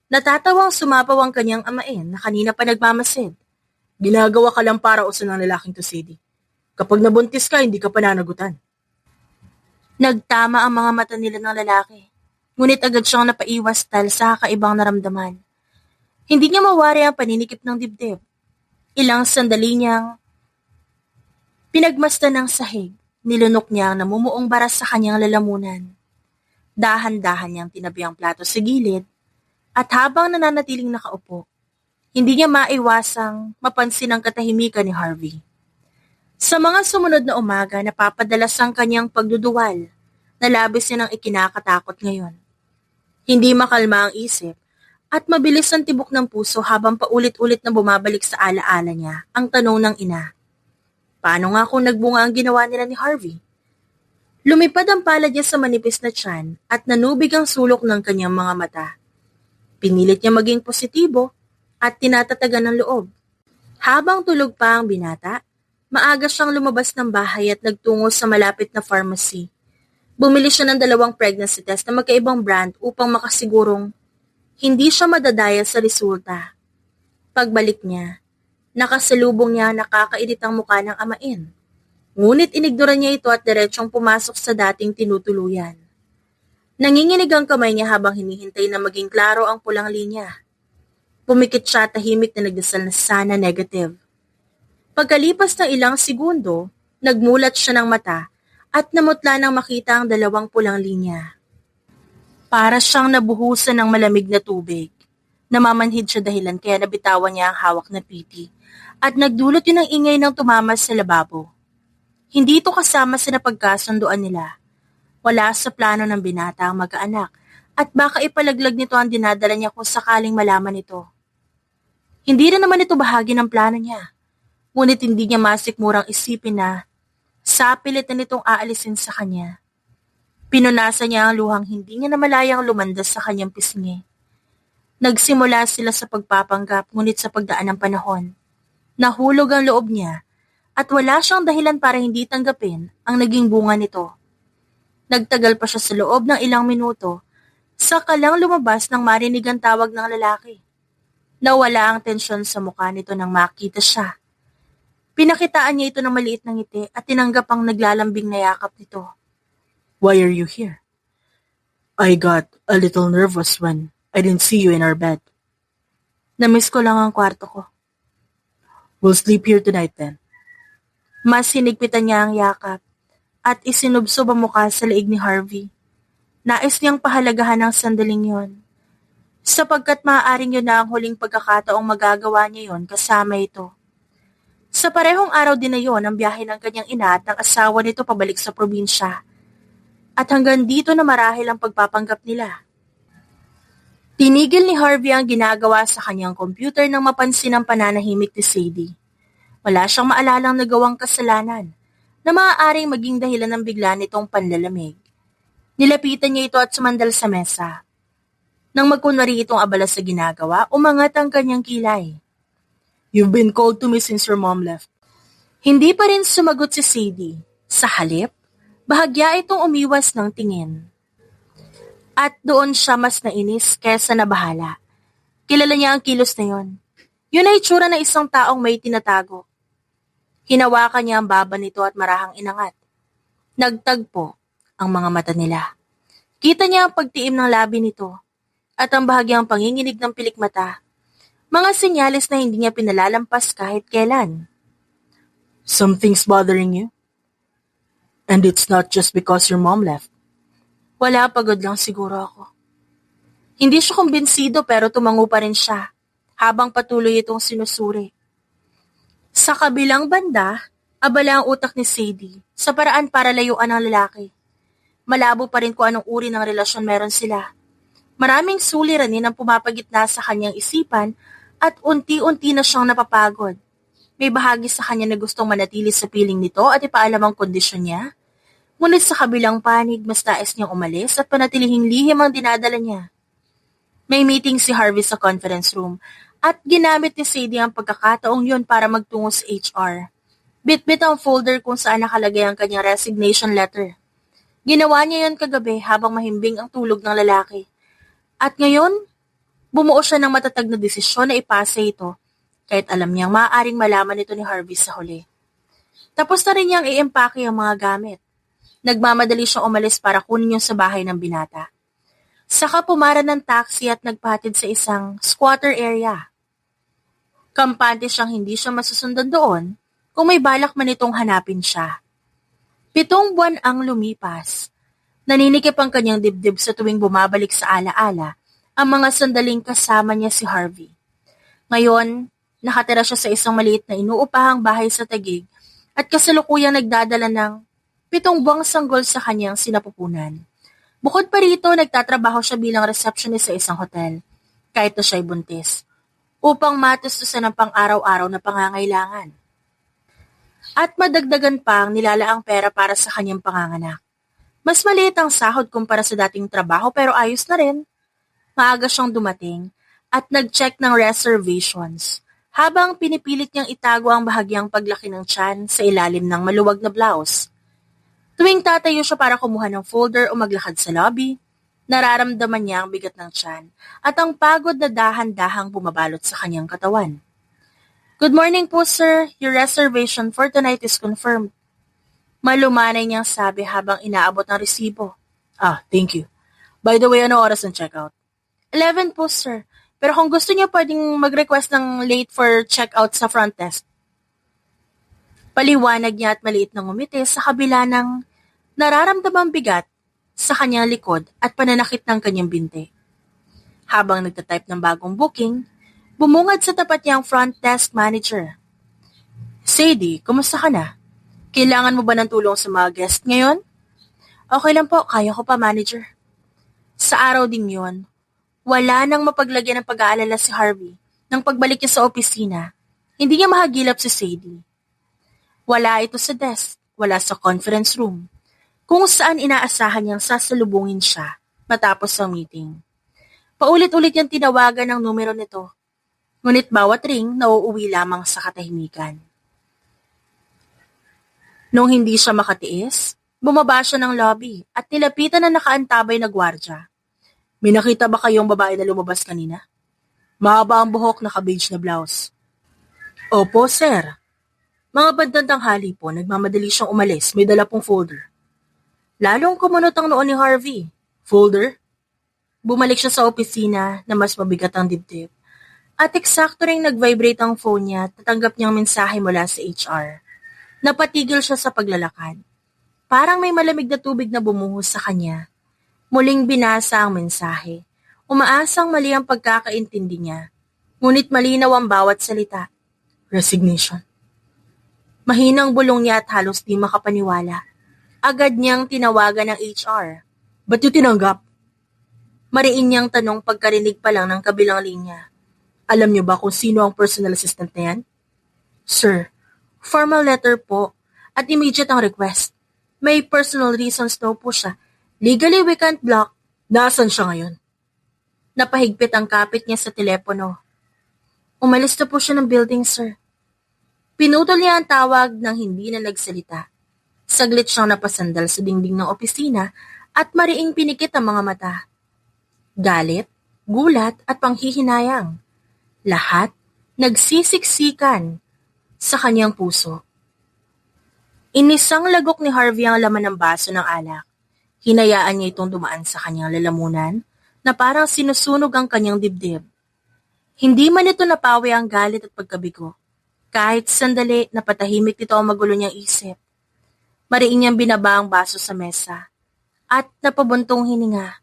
Natatawang sumapaw ang kanyang amain na kanina pa nagmamasid. Ginagawa ka lang para uso ng lalaking to, Sadie. Kapag nabuntis ka, hindi ka pananagutan. Nagtama ang mga mata nila ng lalaki. Ngunit agad siyang napaiwas dahil sa kakaibang naramdaman. Hindi niya mawari ang paninikip ng dibdib. Ilang sandali niyang pinagmasdan ng sahig. Nilunok niya ang namumuong baras sa kanyang lalamunan. Dahan-dahan niyang tinabi ang plato sa gilid at habang nananatiling nakaupo, hindi niya maiwasang mapansin ang katahimikan ni Harvey. Sa mga sumunod na umaga, napapadalas ang kanyang pagduduwal na labis niya nang ikinakatakot ngayon. Hindi makalma ang isip at mabilis ang tibok ng puso habang paulit-ulit na bumabalik sa alaala niya ang tanong ng ina. Paano nga kung nagbunga ang ginawa nila ni Harvey? Lumipad ang palad niya sa manipis na tiyan at nanubig ang sulok ng kanyang mga mata. Pinilit niya maging positibo at tinatatagan ng loob. Habang tulog pa ang binata, maaga siyang lumabas ng bahay at nagtungo sa malapit na pharmacy. Bumili siya ng 2 pregnancy test na magkaibang brand upang makasigurong hindi siya madadaya sa resulta. Pagbalik niya, nakasalubong niya nakakainit ang mukha ng amain. Ngunit inignoran niya ito at diretsong pumasok sa dating tinutuluyan. Nanginginig ang kamay niya habang hinihintay na maging klaro ang pulang linya. Pumikit siya tahimik na nagdasal na sana negative. Pagkalipas ng ilang segundo, nagmulat siya ng mata at namutla nang makita ang 2 pulang linya. Para siyang nabuhusan ng malamig na tubig. Namamanhid siya dahilan kaya nabitawan niya ang hawak na piti at nagdulot yun ng ingay ng tumamas sa lababo. Hindi ito kasama sa napagkasunduan nila. Wala sa plano ng binata ang mag-aanak at baka ipalaglag nito ang dinadala niya kung sakaling malaman ito. Hindi rin naman ito bahagi ng plano niya. Ngunit hindi niya masikmurang isipin na sapilit na nitong aalisin sa kanya. Pinunasan niya ang luhang hindi niya namalayang lumandas sa kanyang pisngi. Nagsimula sila sa pagpapanggap ngunit sa pagdaan ng panahon. Nahulog ang loob niya at wala siyang dahilan para hindi tanggapin ang naging bunga nito. Nagtagal pa siya sa loob ng ilang minuto, saka lang lumabas nang marinig ang tawag ng lalaki. Nawala ang tensyon sa mukha nito nang makita siya. Pinakitaan niya ito ng maliit na ngiti at tinanggap ang naglalambing na yakap nito. Why are you here? I got a little nervous when I didn't see you in our bed. Namiss ko lang ang kwarto ko. We'll sleep here tonight then. Mas hinigpitan niya ang yakap at isinubsob ang mukha sa leeg ni Harvey. Nais niyang pahalagahan ang sandaling yon, sapagkat maaaring yun na ang huling pagkakataong magagawa niya yon kasama ito. Sa parehong araw din na yon ang biyahe ng kanyang ina at ng asawa nito pabalik sa probinsya. At hanggang dito na marahil ang pagpapanggap nila. Tinigil ni Harvey ang ginagawa sa kanyang computer nang mapansin ang pananahimik ni Sadie. Wala siyang maalalang nagawang kasalanan na maaaring maging dahilan ng bigla nitong panlalamig. Nilapitan niya ito at sumandal sa mesa. Nang magkunwari itong abala sa ginagawa, umangat ang kanyang kilay. You've been called to me since your mom left. Hindi pa rin sumagot si Sadie. Sa halip, bahagya itong umiwas ng tingin. At doon siya mas nainis kesa nabahala. Kilala niya ang kilos na yon. Yun ay itsura ng isang taong may tinatago. Hinawakan niya ang baba nito at marahang inangat. Nagtagpo ang mga mata nila. Kita niya ang pagtiim ng labi nito at ang bahagyang panginginig ng pilikmata. Mga senyales na hindi niya pinalalampas kahit kailan. Something's bothering you? And it's not just because your mom left. Wala, pagod lang siguro ako. Hindi siya kumbinsido pero tumango pa rin siya habang patuloy itong sinusuri. Sa kabilang banda, abala ang utak ni Sadie sa paraan para layuan ang lalaki. Malabo pa rin kung anong uri ng relasyon meron sila. Maraming suliranin ang pumapagitna sa kanyang isipan at unti-unti na siyang napapagod. May bahagi sa kanya na gustong manatili sa piling nito at ipaalam ang kondisyon niya. Ngunit sa kabilang panig, mas nais niyang umalis at panatilihing lihim ang dinadala niya. May meeting si Harvey sa conference room at ginamit ni Sadie ang pagkakataong yun para magtungo sa HR. Bit-bit ang folder kung saan nakalagay ang kanyang resignation letter. Ginawa niya yun kagabi habang mahimbing ang tulog ng lalaki. At ngayon, bumuo siya ng matatag na desisyon na ipasa ito kahit alam niyang maaaring malaman ito ni Harvey sa huli. Tapos na rin niyang i-empake ang mga gamit. Nagmamadali siyang umalis para kunin yung sa bahay ng binata. Saka pumara ng taxi at nagpahatid sa isang squatter area. Kampante siyang hindi siya masusundan doon kung may balak man itong hanapin siya. 7 buwan ang lumipas. Naninikip ang kanyang dibdib sa tuwing bumabalik sa alaala ang mga sandaling kasama niya si Harvey. Ngayon, nakatira siya sa isang maliit na inuupahang bahay sa Taguig at kasalukuyang nagdadala ng 7 buwang sanggol sa kanyang sinapupunan. Bukod pa rito, nagtatrabaho siya bilang receptionist sa isang hotel, kahit na siya'y buntis, upang matustusan ang pang-araw-araw na pangangailangan. At madagdagan pa ang nilalaang pera para sa kanyang panganganak. Mas maliit ang sahod kumpara sa dating trabaho pero ayos na rin. Maaga siyang dumating at nag-check ng reservations habang pinipilit niyang itago ang bahagyang paglaki ng tiyan sa ilalim ng maluwag na blouse. Tuwing tatayo siya para kumuha ng folder o maglakad sa lobby, nararamdaman niya ang bigat ng tiyan at ang pagod na dahan-dahang bumabalot sa kanyang katawan. Good morning po, sir. Your reservation for tonight is confirmed. Malumanay niyang sabi habang inaabot ang resibo. Thank you. By the way, ano oras ng checkout? 11 po, sir. Pero kung gusto niyo, pwedeng mag-request ng late for checkout sa front desk. Paliwanag niya at maliit na ngumiti sa kabila ng nararamdamang bigat sa kanyang likod at pananakit ng kanyang binti. Habang nagtatype ng bagong booking, bumungad sa tapat niyang front desk manager. Sadie, kumusta ka na? Kailangan mo ba ng tulong sa mga guest ngayon? Okay lang po, kaya ko pa, manager. Sa araw ding yon, wala nang mapaglagyan ng pag-aalala si Harvey. Nang pagbalik niya sa opisina, hindi niya mahagilap si Sadie. Wala ito sa desk, wala sa conference room, kung saan inaasahan niyang sasalubungin siya matapos ang meeting. Paulit-ulit niyang tinawagan ang numero nito. Ngunit bawat ring nauuwi lamang sa katahimikan. Nung hindi siya makatiis, bumaba siya ng lobby at nilapitan na nakaantabay na gwardya. May nakita ba kayong babae na lumabas kanina? Mahaba ang buhok, naka-beige na blouse. Opo, sir. Mga bandang tanghali po, nagmamadali siyang umalis, may dala pong folder. Lalong kumunot ang noon ni Harvey. Folder? Bumalik siya sa opisina na mas mabigat ang dibdib. At eksakto ring nag-vibrate ang phone niya at natanggap niyang mensahe mula sa HR. Napatigil siya sa paglalakad. Parang may malamig na tubig na bumuhos sa kanya. Muling binasa ang mensahe. Umaasang mali ang pagkakaintindi niya. Ngunit malinaw ang bawat salita. Resignation. Mahinang bulong niya at halos di makapaniwala. Agad niyang tinawagan ng HR. Ba't yung tinanggap? Mariin niyang tanong pagkarinig pa lang ng kabilang linya. Alam niyo ba kung sino ang personal assistant na yan? Sir, formal letter po at immediate ang request. May personal reasons daw po siya. Legally we can't block. Nasaan siya ngayon? Napahigpit ang kapit niya sa telepono. Umalis na po siya ng building, sir. Pinutol niya ang tawag nang hindi na nagsalita. Saglit siyang napasandal sa dingding ng opisina at mariing pinikit ang mga mata. Galit, gulat at panghihinayang. Lahat nagsisiksikan sa kanyang puso. Inisang lagok ni Harvey ang laman ng baso ng alak. Hinayaan niya itong dumaan sa kanyang lalamunan na parang sinusunog ang kanyang dibdib. Hindi man ito napawi ang galit at pagkabigo. Kahit sandali, napatahimik nito ang magulo niyang isip. Mariin niyang binaba ang baso sa mesa at napabuntong hininga.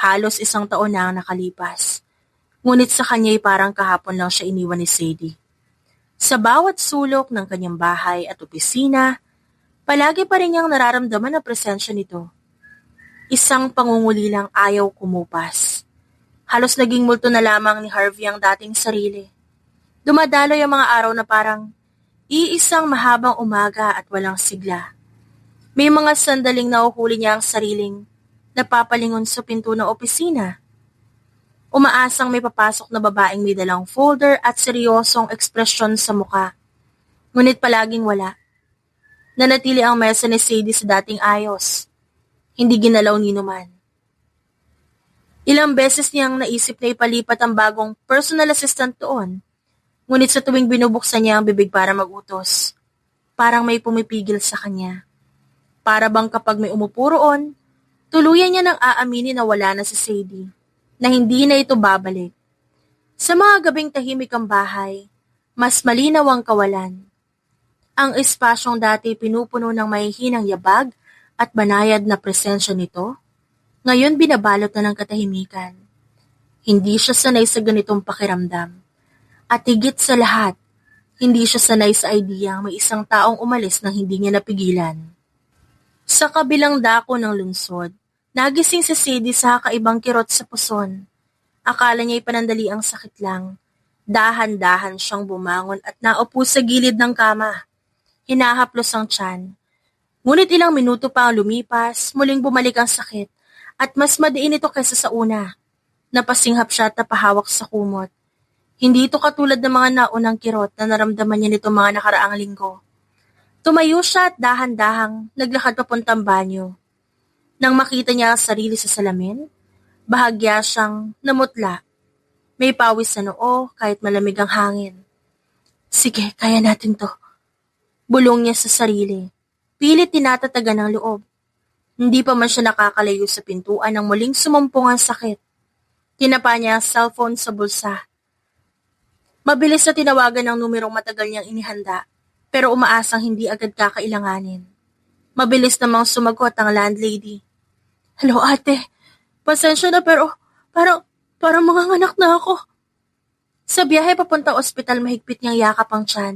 Halos 1 taon na ang nakalipas. Ngunit sa kanya'y parang kahapon lang siya iniwan ni Sadie. Sa bawat sulok ng kanyang bahay at opisina, palagi pa rin niyang nararamdaman ang presensya nito. Isang pangungulilang ayaw kumupas. Halos naging multo na lamang ni Harvey ang dating sarili. Dumadaloy ang mga araw na parang iisang mahabang umaga at walang sigla. May mga sandaling nahuhuli niya ang sariling napapalingon sa pinto ng opisina. Umaasang may papasok na babaeng may dalang folder at seryosong ekspresyon sa muka. Ngunit palaging wala. Nanatili ang mesa ni Sadie sa dating ayos. Hindi ginalaw ni numan. Ilang beses niyang naisip na ipalipat ang bagong personal assistant doon. Ngunit sa tuwing binubuksan niya ang bibig para magutos, parang may pumipigil sa kanya. Para bang kapag may umupo roon, tuluyan niya nang aaminin na wala na si Sadie, na hindi na ito babalik. Sa mga gabing tahimik ang bahay, mas malinaw ang kawalan. Ang espasyong dati pinupuno ng mahihinang yabag at banayad na presensya nito, ngayon binabalot na ng katahimikan. Hindi siya sanay sa ganitong pakiramdam. At higit sa lahat, hindi siya sanay sa ideyang may isang taong umalis nang hindi niya napigilan. Sa kabilang dako ng lungsod, nagising si Sadie sa kakaibang kirot sa puson. Akala niya'y panandali ang sakit lang. Dahan-dahan siyang bumangon at naupo sa gilid ng kama. Hinahaplos ang tiyan. Ngunit ilang minuto pa ang lumipas, muling bumalik ang sakit at mas madiin ito kaysa sa una. Napasinghap siya at napahawak sa kumot. Hindi ito katulad ng mga naunang kirot na naramdaman niya nito mga nakaraang linggo. Tumayo siya at dahan-dahang naglakad papuntang banyo. Nang makita niya ang sarili sa salamin, bahagya siyang namutla. May pawis sa noo kahit malamig ang hangin. Sige, kaya natin to. Bulong niya sa sarili. Pilit tinatatagan ng loob. Hindi pa man siya nakakalayo sa pintuan nang muling sumumpong ang sakit. Tinapa niya ang cellphone sa bulsa. Mabilis na tinawagan ng numerong matagal niyang inihanda, pero umaasang hindi agad kakailanganin. Mabilis namang sumagot ang landlady. Hello ate, pasensya na pero parang manganganak na ako. Sa biyahe papunta ospital mahigpit niyang yakap ang tiyan.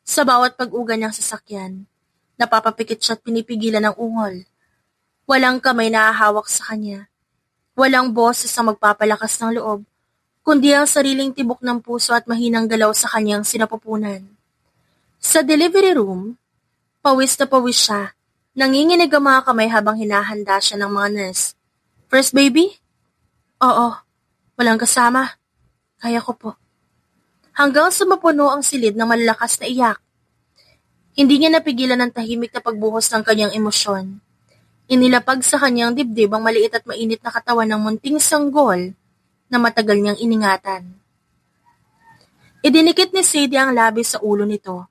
Sa bawat pag-uga niyang sasakyan, napapapikit siya at pinipigilan ng ungol. Walang kamay na hahawak sa kanya. Walang boses ang magpapalakas ng loob, kundi ang sariling tibok ng puso at mahinang galaw sa kanyang sinapupunan. Sa delivery room, pawis na pawis siya. Nanginginig ang mga kamay habang hinahanda siya ng mga nurse. First baby? Oo. Walang kasama. Kaya ko po. Hanggang sa mapuno ang silid ng malalakas na iyak. Hindi niya napigilan ang tahimik na pagbuhos ng kanyang emosyon. Inilapag sa kanyang dibdib ang maliit at mainit na katawan ng munting sanggol na matagal niyang iningatan. Idinikit ni Sadie ang labi sa ulo nito.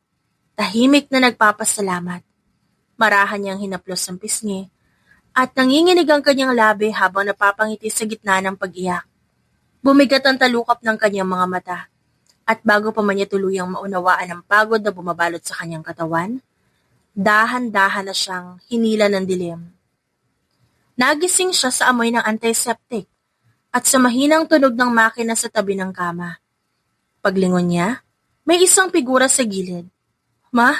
Tahimik na nagpapasalamat. Marahan niyang hinaplos ang pisngi at nanginginig ang kanyang labi habang napapangiti sa gitna ng pag-iyak. Bumigat ang talukap ng kanyang mga mata at bago pa man niya tuluyang maunawaan ang pagod na bumabalot sa kanyang katawan, Dahan-dahan na siyang hinila ng dilim. Nagising siya sa amoy ng antiseptic at sa mahinang tunog ng makina sa tabi ng kama. Paglingon niya, may isang figura sa gilid. Ma?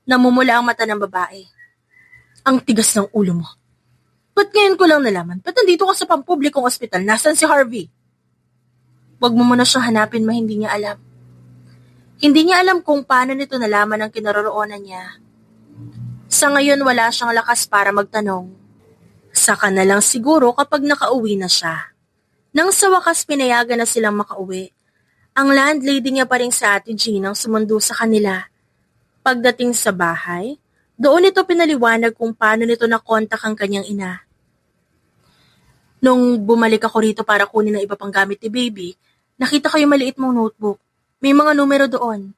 Namumula ang mata ng babae. Ang tigas ng ulo mo. Ba't ngayon ko lang nalaman? Ba't nandito ka sa pampublikong ospital? Nasaan si Harvey? Huwag mo muna siyang hanapin, ma, hindi niya alam. Hindi niya alam kung paano nito nalaman ang kinaroroonan niya. Sa ngayon wala siyang lakas para magtanong. Saka na lang siguro kapag nakauwi na siya. Nang sa wakas pinayagan na silang makauwi, ang landlady niya pa rin sa Ate Jean ang sumundo sa kanila. Pagdating sa bahay, doon ito pinaliwanag kung paano nito nakontak ang kanyang ina. Nung bumalik ako rito para kunin ang iba pang gamit ni baby, nakita ko yung maliit mong notebook. May mga numero doon.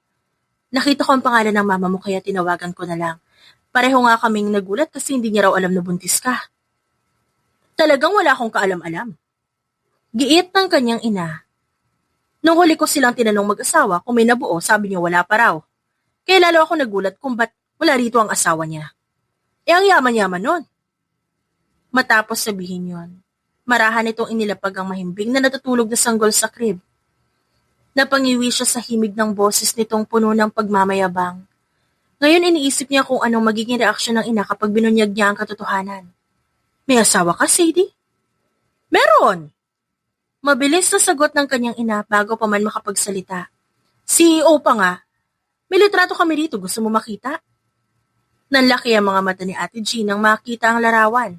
Nakita ko ang pangalan ng mama mo kaya tinawagan ko na lang. Pareho nga kaming nagulat kasi hindi niya raw alam na buntis ka. Talagang wala akong kaalam-alam. Giit ng kanyang ina. Nung huli ko silang tinanong mag-asawa kung may nabuo, sabi niya wala pa raw. Kaya lalo ako nagulat kung ba't wala rito ang asawa niya. Ang yaman-yaman nun. Matapos sabihin yon, marahan itong inilapag ang mahimbing na natutulog na sanggol sa crib. Napangiwi siya sa himig ng boses nitong puno ng pagmamayabang. Ngayon iniisip niya kung anong magiging reaksyon ng ina kapag binunyag niya ang katotohanan. May asawa ka, Sadie? Meron! Mabilis na sagot ng kanyang ina bago pa man makapagsalita. CEO pa nga. May litrato kami rito, gusto mo makita? Nanlaki ang mga mata ni Ate Jean nang makita ang larawan.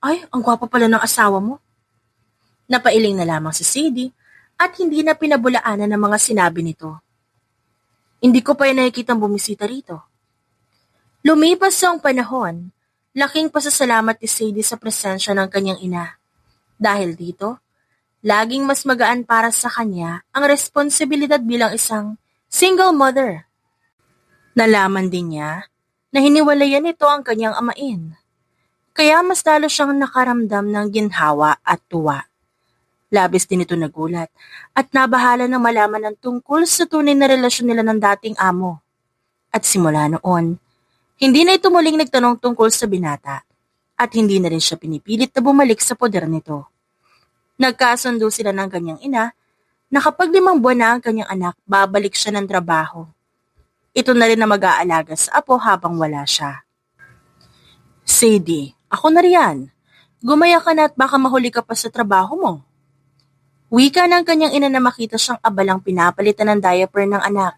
Ay, ang gwapo pala ng asawa mo. Napailing na lamang si Sadie at hindi na pinabulaanan ng mga sinabi nito. Hindi ko pa yung nakikitang bumisita rito. Lumipas ang panahon, laking pasasalamat ni Sadie sa presensya ng kanyang ina. Dahil dito, laging mas magaan para sa kanya ang responsibilidad bilang isang single mother. Nalaman din niya na hiniwalayan nito ang kanyang amain. Kaya mas lalo siyang nakaramdam ng ginhawa at tuwa. Labis din ito nagulat at nabahala ng malaman ng tungkol sa tunay na relasyon nila ng dating amo. At simula noon, hindi na ito muling nagtanong tungkol sa binata at hindi na rin siya pinipilit na bumalik sa poder nito. Nagkasundo sila ng kanyang ina na kapag 5 buwan na ang kanyang anak, babalik siya ng trabaho. Ito na rin na mag-aalaga sa apo habang wala siya. Sadie, ako na riyan. Gumaya ka na at baka mahuli ka pa sa trabaho mo. Wika ng kanyang ina na makita siyang abalang pinapalitan ng diaper ng anak.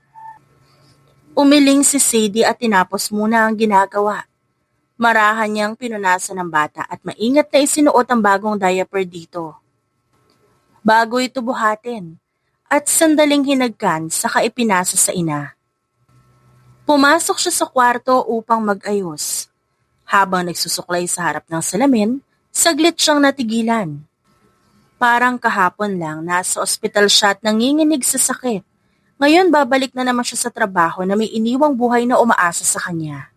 Umiling si Sadie at tinapos muna ang ginagawa. Marahan niyang pinunasan ng bata at maingat na isinuot ang bagong diaper dito. Bago ito buhatin at sandaling hinagkan saka ipinasa sa ina. Pumasok siya sa kwarto upang mag-ayos. Habang nagsusuklay sa harap ng salamin, saglit siyang natigilan. Parang kahapon lang nasa ospital siya at nanginginig sa sakit. Ngayon babalik na naman siya sa trabaho na may iniwang buhay na umaasa sa kanya.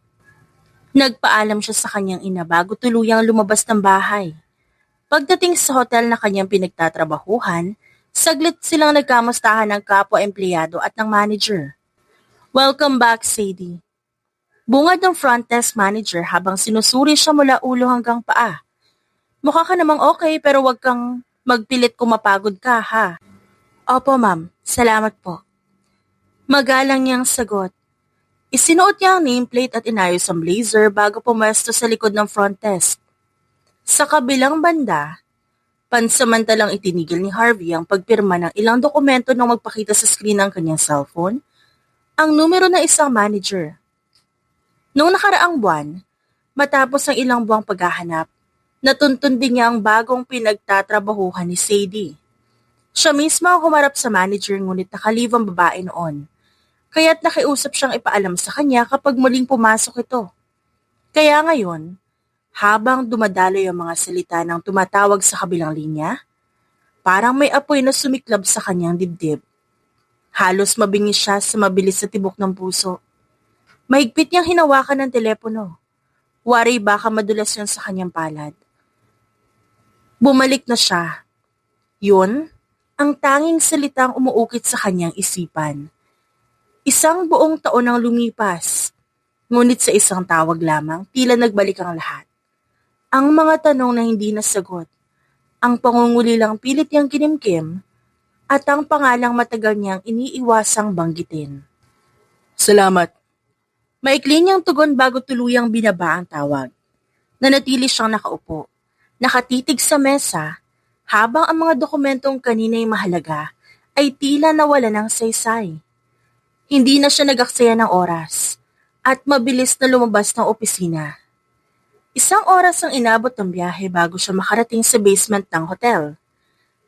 Nagpaalam siya sa kanyang ina bago tuluyang lumabas ng bahay. Pagdating sa hotel na kanyang pinagtatrabahuhan, saglit silang nagkamustahan ng kapwa-empleyado at ng manager. Welcome back, Sadie. Bungad ng front desk manager habang sinusuri siya mula ulo hanggang paa. Mukha ka namang okay pero wag kang magpilit kung mapagod ka, ha? Opo, ma'am. Salamat po. Magalang niyang sagot. Isinuot niya ang nameplate at inayos ang blazer bago pumesto sa likod ng front desk. Sa kabilang banda, pansamantalang itinigil ni Harvey ang pagpirma ng ilang dokumento nang magpakita sa screen ng kanyang cellphone, ang numero ng isang manager. Noong nakaraang buwan, matapos ang ilang buwang paghahanap, natuntun din niya ang bagong pinagtatrabahuhan ni Sadie. Siya mismo ang humarap sa manager ngunit nakalive ang babae noon. Kaya't nakiusap siyang ipaalam sa kanya kapag muling pumasok ito. Kaya ngayon, habang dumadaloy ang mga salita ng tumatawag sa kabilang linya, parang may apoy na sumiklab sa kanyang dibdib. Halos mabingis siya sa mabilis na tibok ng puso. Mahigpit niyang hinawakan ng telepono. Wari baka madulas yun sa kanyang palad. Bumalik na siya. Yun, ang tanging salitang umuukit sa kanyang isipan. 1 buong taon ang lumipas. Ngunit sa isang tawag lamang, tila nagbalik ang lahat. Ang mga tanong na hindi nasagot, ang pangungulilang pilit niyang kinimkim, at ang pangalang matagal niyang iniiwasang banggitin. Salamat. Maikli niyang tugon bago tuluyang binaba ang tawag. Nanatili siyang nakaupo, nakatitig sa mesa, habang ang mga dokumentong kanina'y mahalaga ay tila nawala ng saysay. Hindi na siya nag-aksaya ng oras at mabilis na lumabas ng opisina. Isang oras ang inabot ng biyahe bago siya makarating sa basement ng hotel.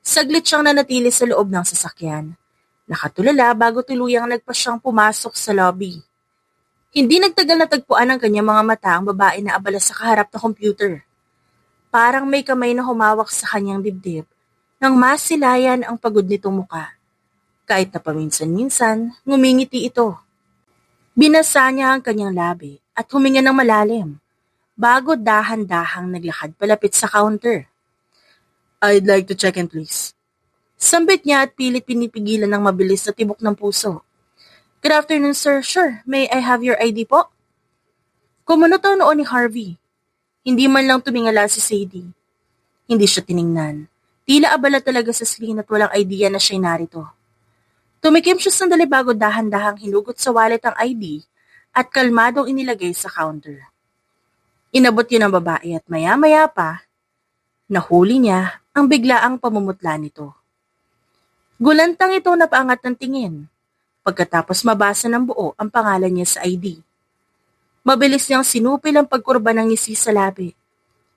Saglit siyang nanatili sa loob ng sasakyan. Nakatulala bago tuluyang nagpa siyang pumasok sa lobby. Hindi nagtagal na tagpuan ng kanyang mga mata ang babae na abala sa kaharap na computer. Parang may kamay na humawak sa kanyang dibdib nang masilayan ang pagod nitong muka. Kahit na paminsan-minsan, ngumingiti ito. Binasa niya ang kanyang labi at huminga ng malalim bago dahan-dahang naglakad palapit sa counter. I'd like to check in, please. Sambit niya at pilit pinipigilan ng mabilis na tibok ng puso. Good afternoon, sir. Sure, may I have your ID po? Kumunoto noon ni Harvey. Hindi man lang tumingala si Sadie. Hindi siya tiningnan. Tila abala talaga sa screen at walang idea na siya'y narito. Tumikim siya sandali bago dahan-dahang hinugot sa wallet ang ID at kalmadong inilagay sa counter. Inabot yun ang babae at maya-maya pa, nahuli niya ang biglaang pamumutla nito. Gulantang ito napaangat ng tingin, pagkatapos mabasa ng buo ang pangalan niya sa ID. Mabilis niyang sinupil ang pagkurba ng ngisi sa labi.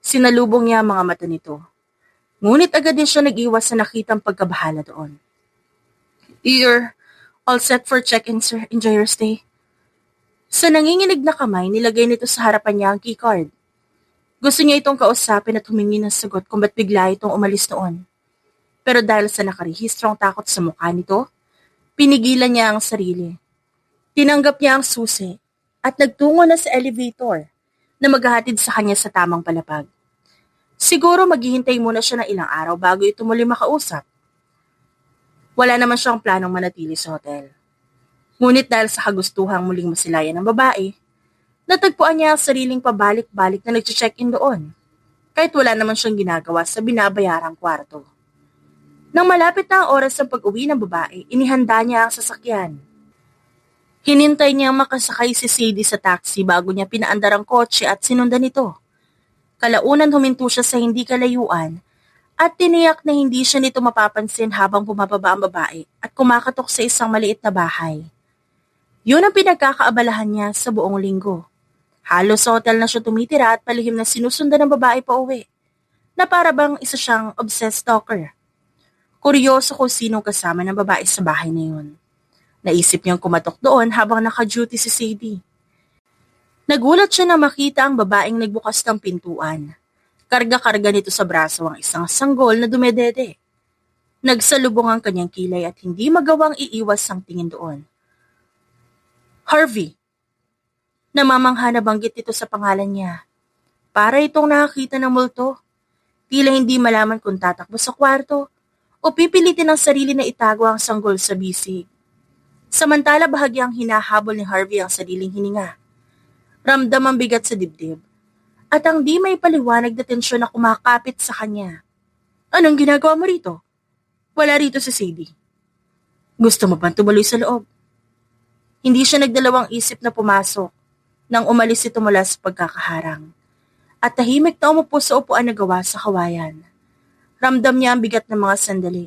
Sinalubong niya ang mga mata nito. Ngunit agad din siya nag-iwas sa nakitang pagkabahala doon. You're all set for check-in, sir. Enjoy your stay. Sa nanginginig na kamay, nilagay nito sa harapan niya ang keycard. Gusto niya itong kausapin at humingi ng sagot kung ba't bigla itong umalis noon. Pero dahil sa nakarehistrong takot sa mukha nito, pinigilan niya ang sarili. Tinanggap niya ang susi at nagtungo na sa elevator na maghahatid sa kanya sa tamang palapag. Siguro maghihintay muna siya ng ilang araw bago ito muli makausap. Wala naman siyang planong manatili sa hotel. Ngunit dahil sa kagustuhang muling masilayan ng babae, natagpuan niya ang sariling pabalik-balik na nag-check-in doon, kahit wala naman siyang ginagawa sa binabayarang kwarto. Nang malapit na ang oras ng pag-uwi ng babae, inihanda niya ang sasakyan. Hinintay niyang makasakay si Sadie sa taxi bago niya pinaandar ang kotse at sinundan ito. Kalaunan huminto siya sa hindi kalayuan at tiniyak na hindi siya nito mapapansin habang bumababa ang babae at kumakatok sa isang maliit na bahay. Yun ang pinagkakaabalahan niya sa buong linggo. Halos sa hotel na siya tumitira at palihim na sinusundan ng babae pa uwi, na para bang isa siyang obsessed stalker. Kuryoso kung sinong kasama ng babae sa bahay na yun. Naisip niyang kumatok doon habang naka-duty si Sadie. Nagulat siya na makita ang babaeng nagbukas ng pintuan. Karga-karga nito sa braso ang isang sanggol na dumedede. Nagsalubong ang kanyang kilay at hindi magawang iiwas ang tingin doon. Harvey. Namamangha na banggit ito sa pangalan niya. Para itong nakakita ng multo. Tila hindi malaman kung tatakbo sa kwarto o pipilitin ang sarili na itago ang sanggol sa bisig. Samantala bahagyang hinahabol ni Harvey ang sariling hininga. Ramdam ang bigat sa dibdib at ang di may paliwanag na tensyon na kumakapit sa kanya. Anong ginagawa mo rito? Wala rito si Sadie. Gusto mo bang tumuloy sa loob? Hindi siya nagdalawang isip na pumasok nang umalis ito mula sa pagkakaharang at tahimik na umupo sa upuan na gawa sa kawayan. Ramdam niya ang bigat ng mga sandali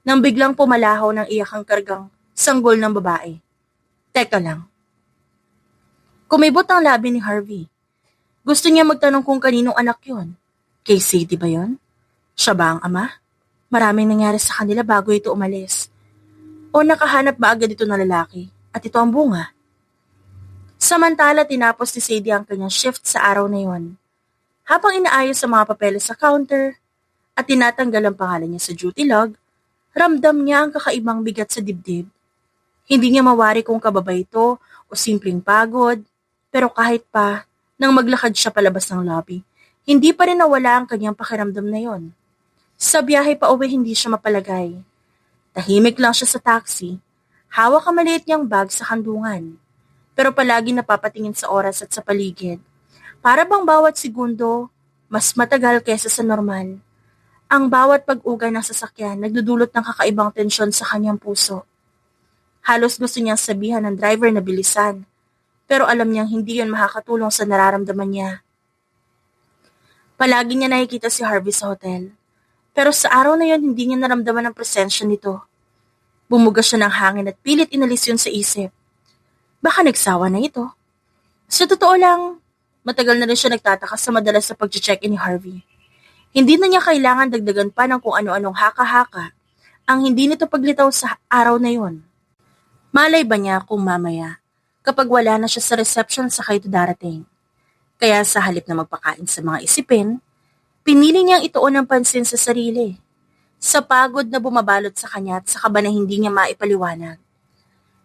nang biglang pumalahaw ng iyakang kargang sanggol ng babae. Teka lang. Kumibot ang labi ni Harvey. Gusto niya magtanong kung kaninong anak yon. Kay Sadie ba yon? Siya ba ang ama? Maraming nangyari sa kanila bago ito umalis. O nakahanap ba agad ito ng lalaki at ito ang bunga? Samantala tinapos ni Sadie ang kanyang shift sa araw na yon. Habang inaayos ang mga papeles sa counter at tinatanggal ang pangalan niya sa duty log, ramdam niya ang kakaibang bigat sa dibdib. Hindi niya mawari kung kababa ito o simpleng pagod, pero kahit pa, nang maglakad siya palabas ng lobby, hindi pa rin nawala ang kanyang pakiramdam na yon. Sa biyahe pa uwi hindi siya mapalagay. Tahimik lang siya sa taxi, hawak ang maliit niyang bag sa kandungan. pero palagi napapatingin sa oras at sa paligid. Para bang bawat segundo, mas matagal kaysa sa normal. Ang bawat pag-ugay ng sasakyan nagdudulot ng kakaibang tensyon sa kanyang puso. Halos gusto niyang sabihan ng driver na bilisan, pero alam niyang hindi yon makakatulong sa nararamdaman niya. Palagi niya nakikita si Harvey sa hotel, pero sa araw na yon hindi niya naramdaman ang presensya nito. Bumuga siya ng hangin at pilit inalis yun sa isip. Baka nagsawa na ito. Sa totoo lang, matagal na rin siya nagtataka sa madalas sa pag-check-in ni Harvey. Hindi na niya kailangan dagdagan pa ng kung ano-anong haka-haka ang hindi nito paglitaw sa araw na yon. Malay ba niya kung mamaya, kapag wala na siya sa reception sa ito darating. Kaya sa halip na magpakain sa mga isipin, pinili niyang ituon ang pansin sa sarili. Sa pagod na bumabalot sa kanya at sa kaba na hindi niya maipaliwanag.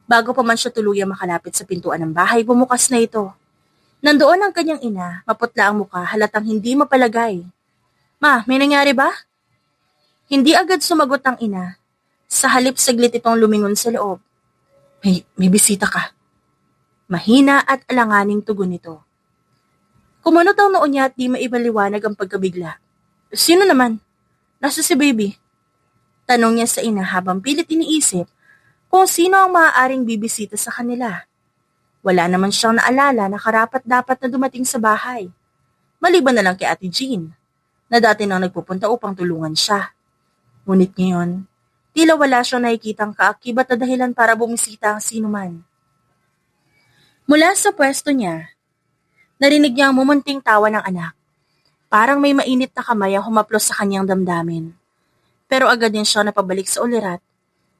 Bago pa man siya tuluyang makalapit sa pintuan ng bahay, bumukas na ito. Nandoon ang kanyang ina, maputla ang muka, halatang hindi mapalagay. Ma, may nangyari ba? Hindi agad sumagot ang ina. Sa halip saglit itong lumingon sa loob. May bisita ka. Mahina at alanganing tugon nito. Kumunot ang noo niya at di maibaliwanag ang pagkabigla. Sino naman? Nasa si baby? Tanong niya sa ina habang pilit iniisip kung sino ang maaaring bibisita sa kanila. Wala naman siyang naalala na karapat-dapat na dumating sa bahay. Maliban na lang kay Ate Jean, na dati nang nagpupunta upang tulungan siya. Ngunit ngayon, tila wala siyang nakikitang kaakibat na dahilan para bumisita ang sinuman. Mula sa pwesto niya, narinig niya ang mumunting tawa ng anak. Parang may mainit na kamay ang humaplos sa kanyang damdamin. Pero agad din siya napabalik sa ulirat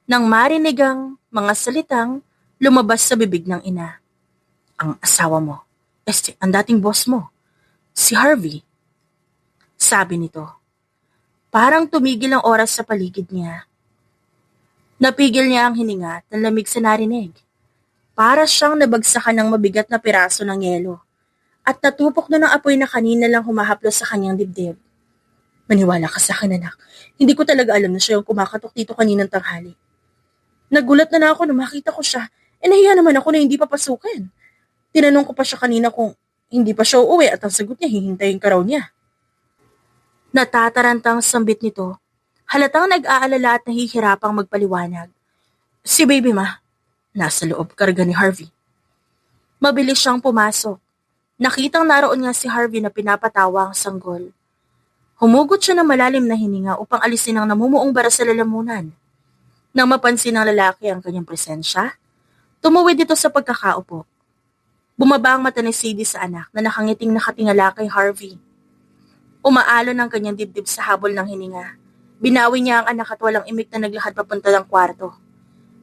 nang marinig ang mga salitang lumabas sa bibig ng ina. Ang asawa mo, ang dating boss mo, si Harvey. Sabi nito. Parang tumigil ang oras sa paligid niya. Napigil niya ang hininga at lamig sa narinig. Para siyang nabagsakan ng mabigat na piraso ng yelo at natupok na ng apoy na kanina lang humahaplos sa kanyang dibdib. Maniwala ka sa akin, anak. Hindi ko talaga alam na siya yung kumakatok dito kaninang tanghali. Nagulat na ako nung makita ko siya. Nahiya naman ako na hindi papasukin. Tinanong ko pa siya kanina kung hindi pa siya uuwi at ang sagot niya hihintayin ka raw niya. Natatarantang sambit nito. Halatang nag-aalala at nahihirapang magpaliwanag. Si baby ma, nasa loob karga ni Harvey. Mabilis siyang pumasok. Nakitang naroon nga si Harvey na pinapatawa ang sanggol. Humugot siya ng malalim na hininga upang alisin ang namumuong bara sa lalamunan. Nang mapansin ng lalaki ang kanyang presensya, tumuwid ito sa pagkakaupo. Bumaba ang mata ni Sadie sa anak na nakangiting nakatingala kay Harvey. Umaalon ang kanyang dibdib sa habol ng hininga. Binawi niya ang anak at walang imik na naglakad papunta ng kwarto.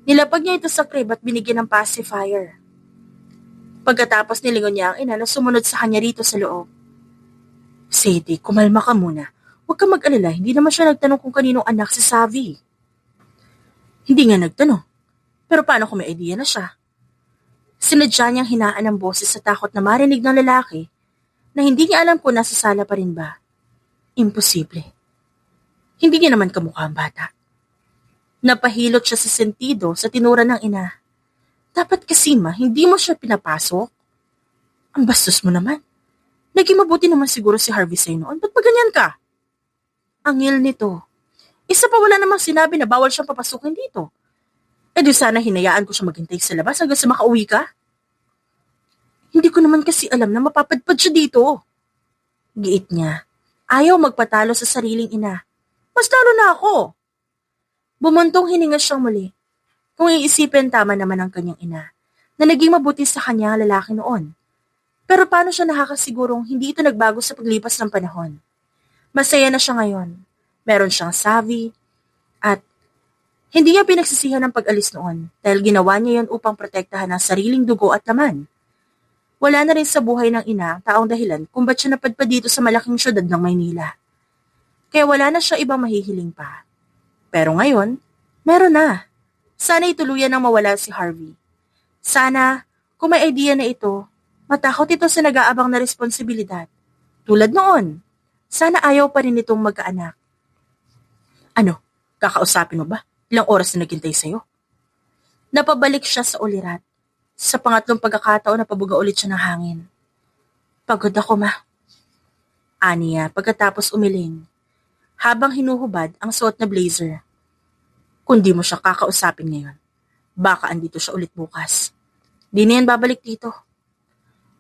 Nilapag niya ito sa crib at binigyan ng pacifier. Pagkatapos nilingon niya ang ina na sumunod sa kanya rito sa loob. Sadie, kumalma ka muna. Huwag kang mag-alala, hindi naman siya nagtanong kung kaninong anak si Savvy. Hindi nga nagtanong. Pero paano kung may idea na siya? Sinadya niyang hinaan ang boses sa takot na marinig ng lalaki na hindi niya alam kung nasa sala pa rin ba. Imposible. Hindi niya naman kamukha ang bata. Napahilot siya sa sentido sa tinura ng ina. Dapat kasi ma, hindi mo siya pinapasok. Ang bastos mo naman. Naging mabuti naman siguro si Harvey sa'yo noon. Ba't ba ganyan ka? Angil nito. Isa pa wala namang sinabi na bawal siyang papasukin dito. Di sana hinayaan ko siya maghintay sa labas hanggang sa makauwi ka. Hindi ko naman kasi alam na mapapadpad siya dito. Giit niya. Ayaw magpatalo sa sariling ina. Mas lalo na ako. Bumuntong hininga siyang muli. Kung iisipin tama naman ang kanyang ina na naging mabuti sa kanya ang lalaki noon. Pero paano siya nakakasigurong hindi ito nagbago sa paglipas ng panahon? Masaya na siya ngayon. Meron siyang savvy at hindi niya pinagsisihan ang pag-alis noon dahil ginawa niya yon upang protektahan ang sariling dugo at laman. Wala na rin sa buhay ng ina ang taong dahilan kung ba't siya napadpad dito sa malaking syudad ng Maynila. Kaya wala na siya ibang mahihiling pa. Pero ngayon, meron na. Sana ituluyan nang mawala si Harvey. Sana, kung may idea na ito, matakot ito sa nag-aabang na responsibilidad. Tulad noon, sana ayaw pa rin itong magkaanak. Ano, kakausapin mo ba? Ilang oras na naghintay sa'yo? Napabalik siya sa ulirat. Sa pangatlong pagkakataon na pabuga ulit siya ng hangin. Pagod ako, ma. Aniya pagkatapos umiling, habang hinuhubad ang suot na blazer. Kung di mo siya kakausapin ngayon, baka andito siya ulit bukas. Di na yan babalik dito.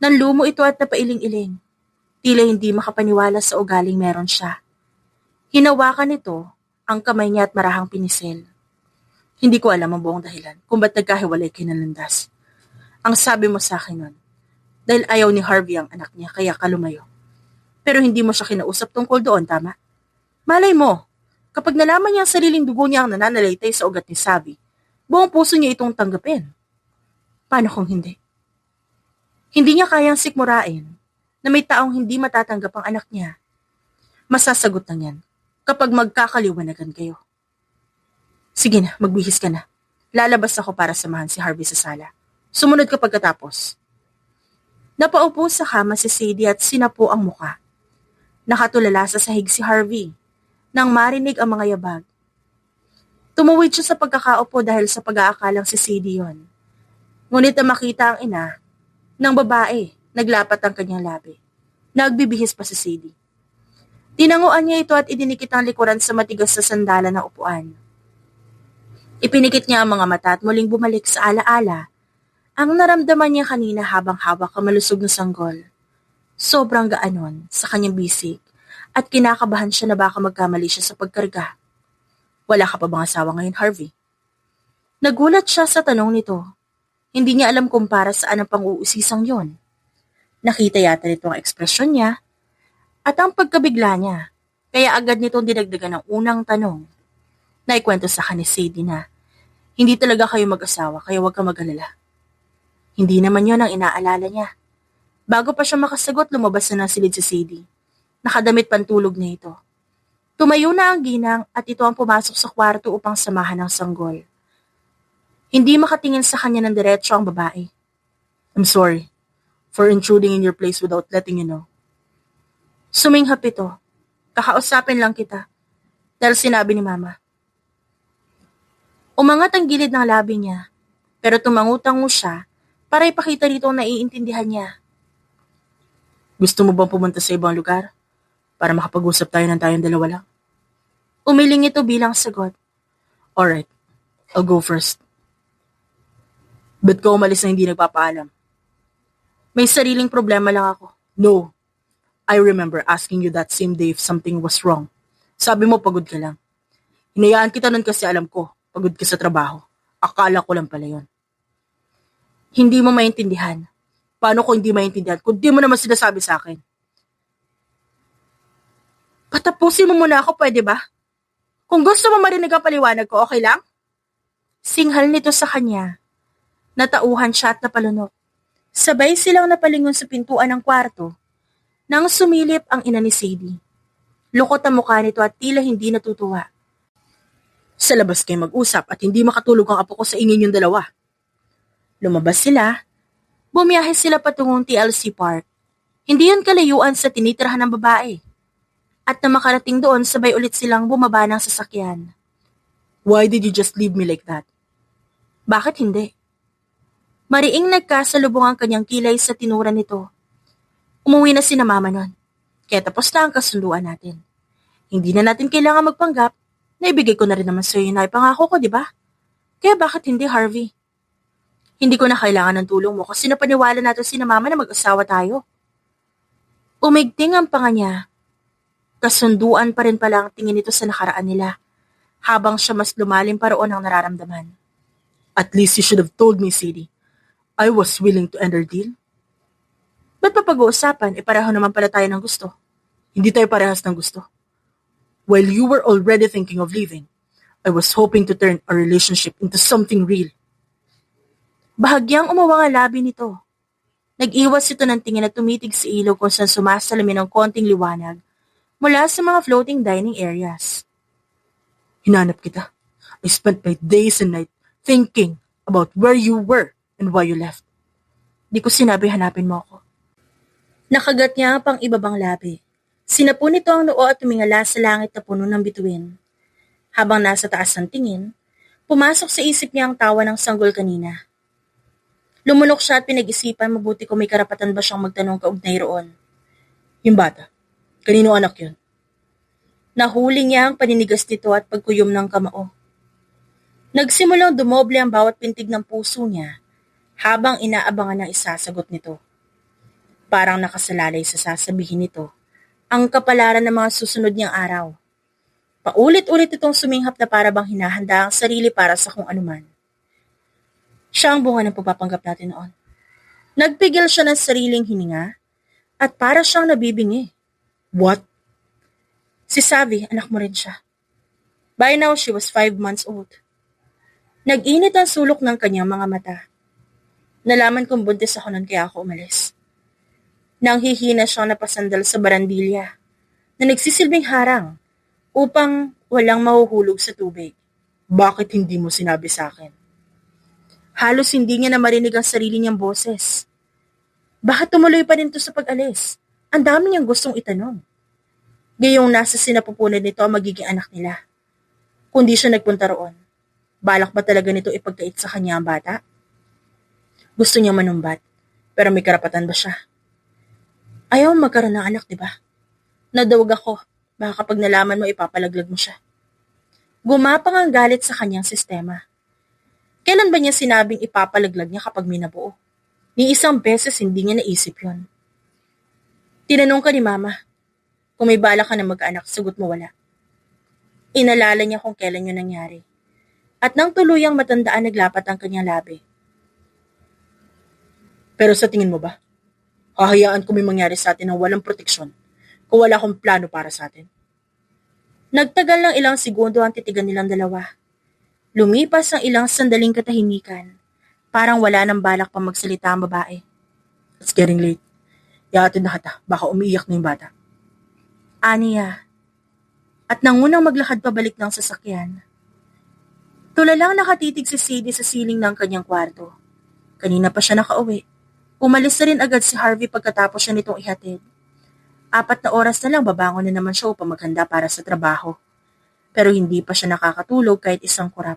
Nanlumo ito at napailing-iling. Tila hindi makapaniwala sa ugaling meron siya. Hinawakan nito ang kamay niya at marahang pinisil. Hindi ko alam ang buong dahilan kung ba't nagkahiwalay kinalandas. Ang sabi mo sa akin nun, dahil ayaw ni Harvey ang anak niya kaya ka lumayo. Pero hindi mo siya kinausap tungkol doon, tama? Malay mo, kapag nalaman niya ang sariling dugo niya ang nananalaytay sa ugat ni Savi, buong puso niya itong tanggapin. Paano kung hindi? Hindi niya kayang sikmurain na may taong hindi matatanggap ang anak niya. Masasagot lang yan kapag magkakaliwanagan kayo. Sige na, magbihis ka na. Lalabas ako para samahan si Harvey sa sala. Sumunod ka pagkatapos. Napaupo sa kama si Sadie at sinapo ang muka. Nakatulala sa sahig si Harvey nang marinig ang mga yabag. Tumuwid siya sa pagkakaupo dahil sa pag-aakalang si Sadie yon. Ngunit na makita ang ina ng babae, naglapat ang kanyang labi. Nagbibihis pa si Sadie. Tinanguan niya ito at idinikit ang likuran sa matigas sa sandalan ng upuan. Ipinikit niya ang mga mata at muling bumalik sa alaala ang naramdaman niya kanina habang hawak ang malusog na sanggol. Sobrang gaanon sa kanyang bisig at kinakabahan siya na baka magkamali siya sa pagkarga. Wala ka pa bang asawa ngayon, Harvey? Nagulat siya sa tanong nito. Hindi niya alam kung para saan ang pang-uusisang yon. Nakita yata nito ang ekspresyon niya at ang pagkabigla niya, kaya agad nitong dinagdagan ng unang tanong. Naikwento sa kanya ni Sadie na, hindi talaga kayo mag-asawa kaya huwag ka mag-alala. Hindi naman yon ang inaalala niya. Bago pa siya makasagot, lumabas na ng silid si Sadie. Nakadamit pantulog na ito. Tumayo na ang ginang at ito ang pumasok sa kwarto upang samahan ng sanggol. Hindi makatingin sa kanya ng diretso ang babae. I'm sorry for intruding in your place without letting you know. Suminghap ito. Kakausapin lang kita. Dahil sinabi ni Mama. Umangat ang gilid ng labi niya, pero tumangutango siya para ipakita rito ang naiintindihan niya. Gusto mo bang pumunta sa ibang lugar para makapag-usap tayo ng tayong dalawa lang? Umiling ito bilang sagot. Alright, I'll go first. Ba't ka umalis na hindi nagpapaalam? May sariling problema lang ako. No, I remember asking you that same day if something was wrong. Sabi mo pagod ka lang. Hinayaan kita nun kasi alam ko, pagod ka sa trabaho. Akala ko lang pala yun. Hindi mo maintindihan. Paano ko hindi maintindihan kung di mo naman sinasabi sa akin? Patapusin mo muna ako, pwede ba? Kung gusto mo marinig ang paliwanag ko, okay lang? Singhal nito sa kanya. Natauhan siya at napalunok. Sabay silang napalingon sa pintuan ng kwarto nang sumilip ang ina ni Sadie. Lukot ang mukha nito at tila hindi natutuwa. Sa labas kayo mag-usap at hindi makatulog ang apo ko sa ingin yung dalawa. Lumabas sila. Bumiyahe sila patungong TLC Park. Hindi yun kalayuan sa tinitirhan ng babae. At na makarating doon, sabay ulit silang bumaba ng sasakyan. Why did you just leave me like that? Bakit hindi? Mariing nagkasalubong ang kanyang kilay sa tinura nito. Umuwi na sina Mama nun. Kaya tapos na ang kasunduan natin. Hindi na natin kailangan magpanggap. Naibigay ko na rin naman sa'yo yung naipangako ko, di ba? Kaya bakit hindi, Harvey? Hindi ko na kailangan ng tulong mo kasi napaniwala natin sina Mama na mag-asawa tayo. Umigting ang panga niya. Kasunduan pa rin pala ang tingin nito sa nakaraan nila, habang siya mas lumalim pa roon ang nararamdaman. At least you should have told me, Sadie. I was willing to end our deal. Ba't pa pag-uusapan? Pareho naman pala tayo ng gusto. Hindi tayo parehas ng gusto. While you were already thinking of leaving, I was hoping to turn our relationship into something real. Bahagyang umawang ang labi nito. Nag-iwas ito ng tingin at tumitig sa ilog kung saan sumasalamin ng konting liwanag mula sa mga floating dining areas. Hinanap kita. I spent my days and nights thinking about where you were and why you left. Di ko sinabi hanapin mo ako. Nakagat niya ang pang-ibabang labi. Sinapo nito ang noo at tumingala sa langit na puno ng bituin. Habang nasa taas ng tingin, pumasok sa isip niya ang tawa ng sanggol kanina. Lumunok siya at pinag-isipan mabuti kung may karapatan ba siyang magtanong kaugnay roon. Yung bata, kanino anak yun? Nahuli niya ang paninigas nito at pagkuyom ng kamao. Nagsimulang dumoble ang bawat pintig ng puso niya habang inaabangan ng isasagot nito. Parang nakasalalay sa sasabihin nito ang kapalaran ng mga susunod niyang araw. Paulit-ulit itong suminghap na para bang hinahanda ang sarili para sa kung anuman. Siya ang bunga ng pagpapanggap natin noon. Nagpigil siya ng sariling hininga at para siyang nabibingi. What? Si Savi, anak mo rin siya. By now, she was 5 months old. Nag-init ang sulok ng kanyang mga mata. Nalaman kong buntis ako nun kaya ako umalis. Nang hihina siyang napasandal sa barandilya na nagsisilbing harang upang walang mahuhulog sa tubig. Bakit hindi mo sinabi sa akin? Halos hindi niya na marinig ang sarili niyang boses. Bakit tumuloy pa rin to sa pag-alis? Ang dami niyang gustong itanong. Gayong nasa sinapupunan nito ang magiging anak nila. Kung di siya nagpunta roon, balak ba talaga nito ipagkait sa kanya ang bata? Gusto niya manumbat, pero may karapatan ba siya? Ayaw magkaroon ng anak, di ba? Nadawag ako, baka kapag nalaman mo ipapalaglag mo siya. Gumapang ang galit sa kanyang sistema. Kailan ba niya sinabing ipapalaglag niya kapag may nabuo? Ni isang beses hindi niya naisip yon. Tinanong ka ni Mama, kung may balak ka na mag-anak, sagot mo wala. Inalala niya kung kailan yun nangyari. At nang tuluyang matandaan naglapat ang kanyang labi. Pero sa tingin mo ba, hahayaan ko may mangyari sa atin ng walang proteksyon kung wala akong plano para sa atin? Nagtagal ng ilang segundo ang titigan nilang dalawa. Lumipas ang ilang sandaling katahimikan. Parang wala nang balak pa magsalita ang babae. It's getting late. Ihatid na kita, baka umiiyak na yung bata. Aniya. At nangunang maglakad pabalik ng sasakyan. Tulalang nakatitig si Sadie sa siling ng kanyang kwarto. Kanina pa siya nakauwi. Umalis na rin agad si Harvey pagkatapos siya nitong ihatid. 4 na oras na lang babangon na naman siya upang maghanda para sa trabaho. Pero hindi pa siya nakakatulog kahit isang kurap.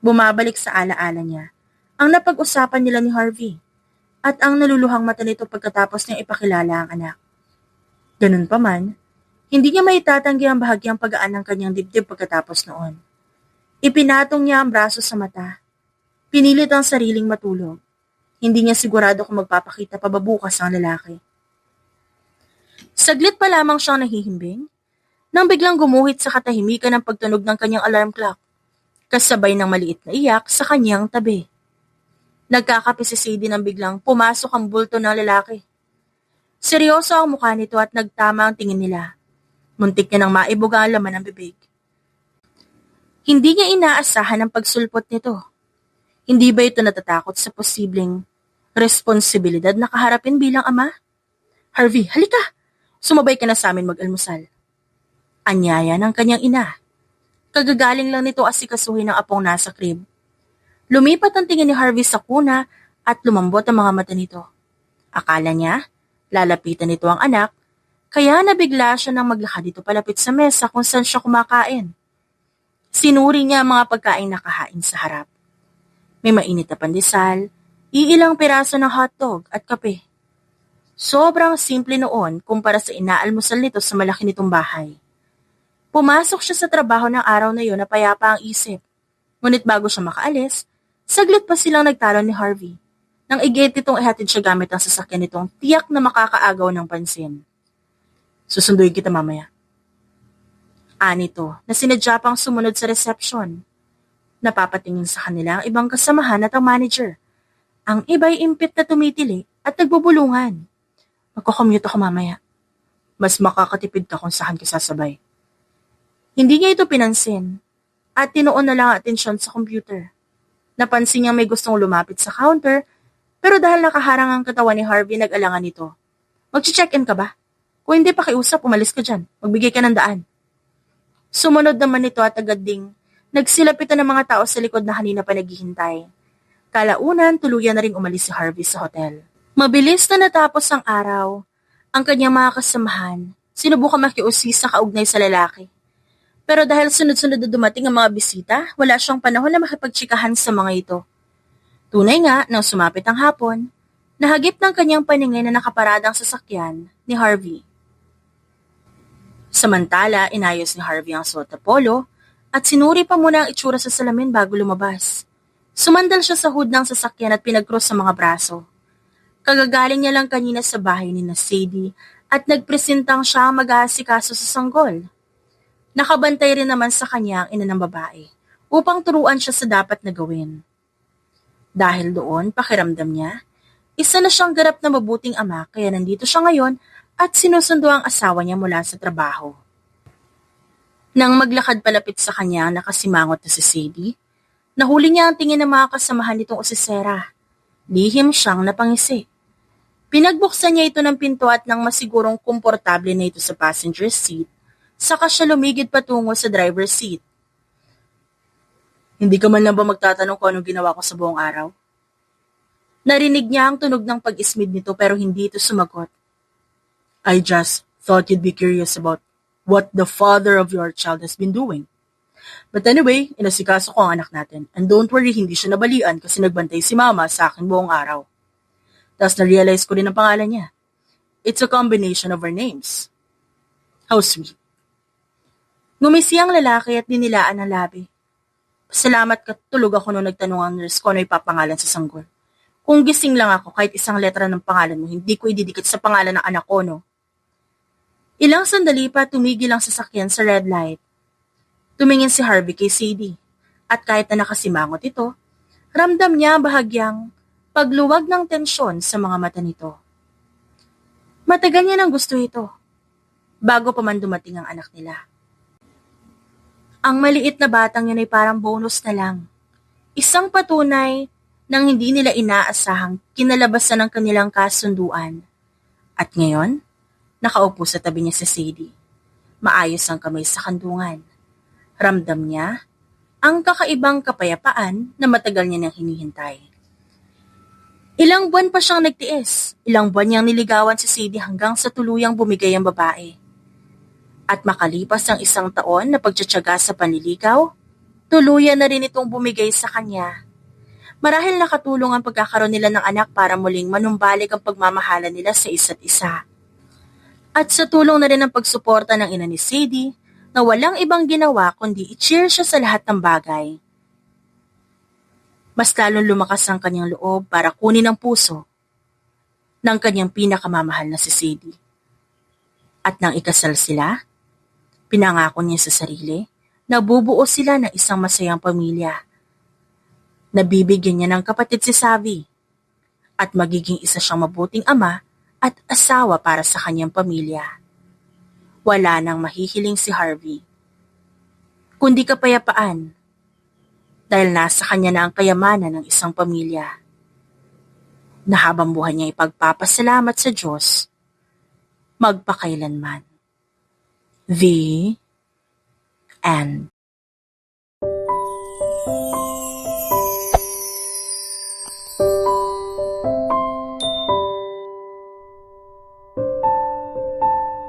Bumabalik sa alaala niya ang napag-usapan nila ni Harvey at ang naluluhang mata nito pagkatapos niyang ipakilala ang anak. Ganun pa man, hindi niya maitatanggi ang bahagyang paggaan ng kanyang dibdib pagkatapos noon. Ipinatong niya ang braso sa mata. Pinilit ang sariling matulog. Hindi niya sigurado kung magpapakita pa ba bukas ang lalaki. Saglit pa lamang siyang nahihimbing nang biglang gumuhit sa katahimikan ng pagtunog ng kanyang alarm clock, kasabay ng maliit na iyak sa kanyang tabi. Nagkakape si Sadie nang biglang pumasok ang bulto ng lalaki. Seryoso ang mukha nito at nagtama ang tingin nila. Muntik niya nang maibuga ang laman ng bibig. Hindi niya inaasahan ang pagsulpot nito. Hindi ba ito natatakot sa posibleng responsibilidad na kaharapin bilang ama? Harvey, halika! Sumabay ka na sa amin mag-almusal. Anyaya ng kanyang ina. Kagagaling lang nito asikasuhin ng apong nasa crib. Lumipat ang tingin ni Harvey sa kuna at lumambot ang mga mata nito. Akala niya, lalapitan nito ang anak, kaya nabigla siya nang maglakad dito palapit sa mesa kung saan siya kumakain. Sinuri niya ang mga pagkain nakahain sa harap. May mainit na pandesal, iilang piraso ng hotdog at kape. Sobrang simple noon kumpara sa inaalmusal nito sa malaki nitong bahay. Pumasok siya sa trabaho ng araw na yon na payapa ang isip. Ngunit bago siya makaalis, saglit pa silang nagtalo ni Harvey. Nang igit itong ihatid siya gamit ang sasakyan nitong tiyak na makakaagaw ng pansin. Susunduin kita mamaya. Anito na sinadya pang sumunod sa reception. Napapatingin sa kanila ang ibang kasamahan at ang manager. Ang iba'y impit na tumitili at nagbubulungan. Magko-commute ako mamaya. Mas makakatipid ka kung saan ka sasabay. Hindi niya ito pinansin at tinuon na lang ang atensyon sa computer. Napansin niyang may gustong lumapit sa counter pero dahil nakaharang ang katawan ni Harvey, nag-alangan ito. Mag-check-in ka ba? Kung hindi pa kiusap, umalis ka dyan. Magbigay ka ng daan. Sumunod naman ito at agad ding nagsilapitan ng mga tao sa likod na kanina pa naghihintay. Kalaunan, tuluyan na rin umalis si Harvey sa hotel. Mabilis na natapos ang araw. Ang kanyang mga kasamahan, sinubukan makiusisa kaugnay sa lalaki. Pero dahil sunod-sunod na dumating ang mga bisita, wala siyang panahon na makipagtsikahan sa mga ito. Tunay nga nang sumapit ang hapon, nahagip ng kanyang paningin na nakaparadang sasakyan ni Harvey. Samantala, inayos ni Harvey ang suot na polo at sinuri pa muna ang itsura sa salamin bago lumabas. Sumandal siya sa hood ng sasakyan at pinag-cross sa mga braso. Kagagaling niya lang kanina sa bahay ni Sadie at nagpresentang siya ang mag-aasikaso sa sanggol. Nakabantay rin naman sa kanya ang ina ng babae upang turuan siya sa dapat na gawin. Dahil doon, pakiramdam niya, isa na siyang ganap na mabuting ama kaya nandito siya ngayon at sinusundo ang asawa niya mula sa trabaho. Nang maglakad palapit sa kanya ang nakasimangot na si Sadie, nahuli niya ang tingin ng mga kasamahan nitong osisera. Lihim siyang napangisi. Pinagbuksan niya ito ng pinto at nang masigurong komportable na ito sa passenger seat, saka siya lumigid patungo sa driver's seat. Hindi ka man lang ba magtatanong kung anong ginawa ko sa buong araw? Narinig niya ang tunog ng pag-ismid nito pero hindi ito sumagot. I just thought you'd be curious about what the father of your child has been doing. But anyway, inasikaso ko ang anak natin. And don't worry, hindi siya nabalian kasi nagbantay si mama sa akin buong araw. Tapos na-realize ko rin ang pangalan niya. It's a combination of our names. How sweet. Ngumisi ang lalaki at dinilaan ang labi. Salamat ka, tulog ako nung nagtanong ang nurse ko ano ipapangalan sa sanggol. Kung gising lang ako kahit isang letra ng pangalan mo, hindi ko ididikit sa pangalan ng anak ko, no? Ilang sandali pa tumigil ang sasakyan sa red light. Tumingin si Harvey kay Sadie at kahit na nakasimangot ito, ramdam niya bahagyang pagluwag ng tensyon sa mga mata nito. Matagal niya nang gusto ito, bago pa man dumating ang anak nila. Ang maliit na batang yun ay parang bonus na lang. Isang patunay nang hindi nila inaasahang kinalabasan ng kanilang kasunduan. At ngayon, nakaupo sa tabi niya si Sadie. Maayos ang kamay sa kandungan. Ramdam niya ang kakaibang kapayapaan na matagal niya nang hinihintay. Ilang buwan pa siyang nagtiis. Ilang buwan niyang niligawan si Sadie hanggang sa tuluyang bumigay ang babae. At makalipas ang isang taon na pagtsatsaga sa panliligaw, tuluyan na rin itong bumigay sa kanya. Marahil nakatulong ang pagkakaroon nila ng anak para muling manumbalik ang pagmamahalan nila sa isa't isa. At sa tulong na rin ang pagsuporta ng ina ni Sadie na walang ibang ginawa kundi i-cheer siya sa lahat ng bagay. Mas lalong lumakas ang kanyang loob para kunin ang puso ng kanyang pinakamamahal na si Sadie. At nang ikasal sila, pinangako niya sa sarili na bubuo sila ng isang masayang pamilya. Nabibigyan niya ng kapatid si Savi at magiging isa siyang mabuting ama at asawa para sa kanyang pamilya. Wala nang mahihiling si Harvey, kundi kapayapaan dahil nasa kanya na ang kayamanan ng isang pamilya na habang buhay niya ipagpapasalamat sa Diyos magpakailanman. The End.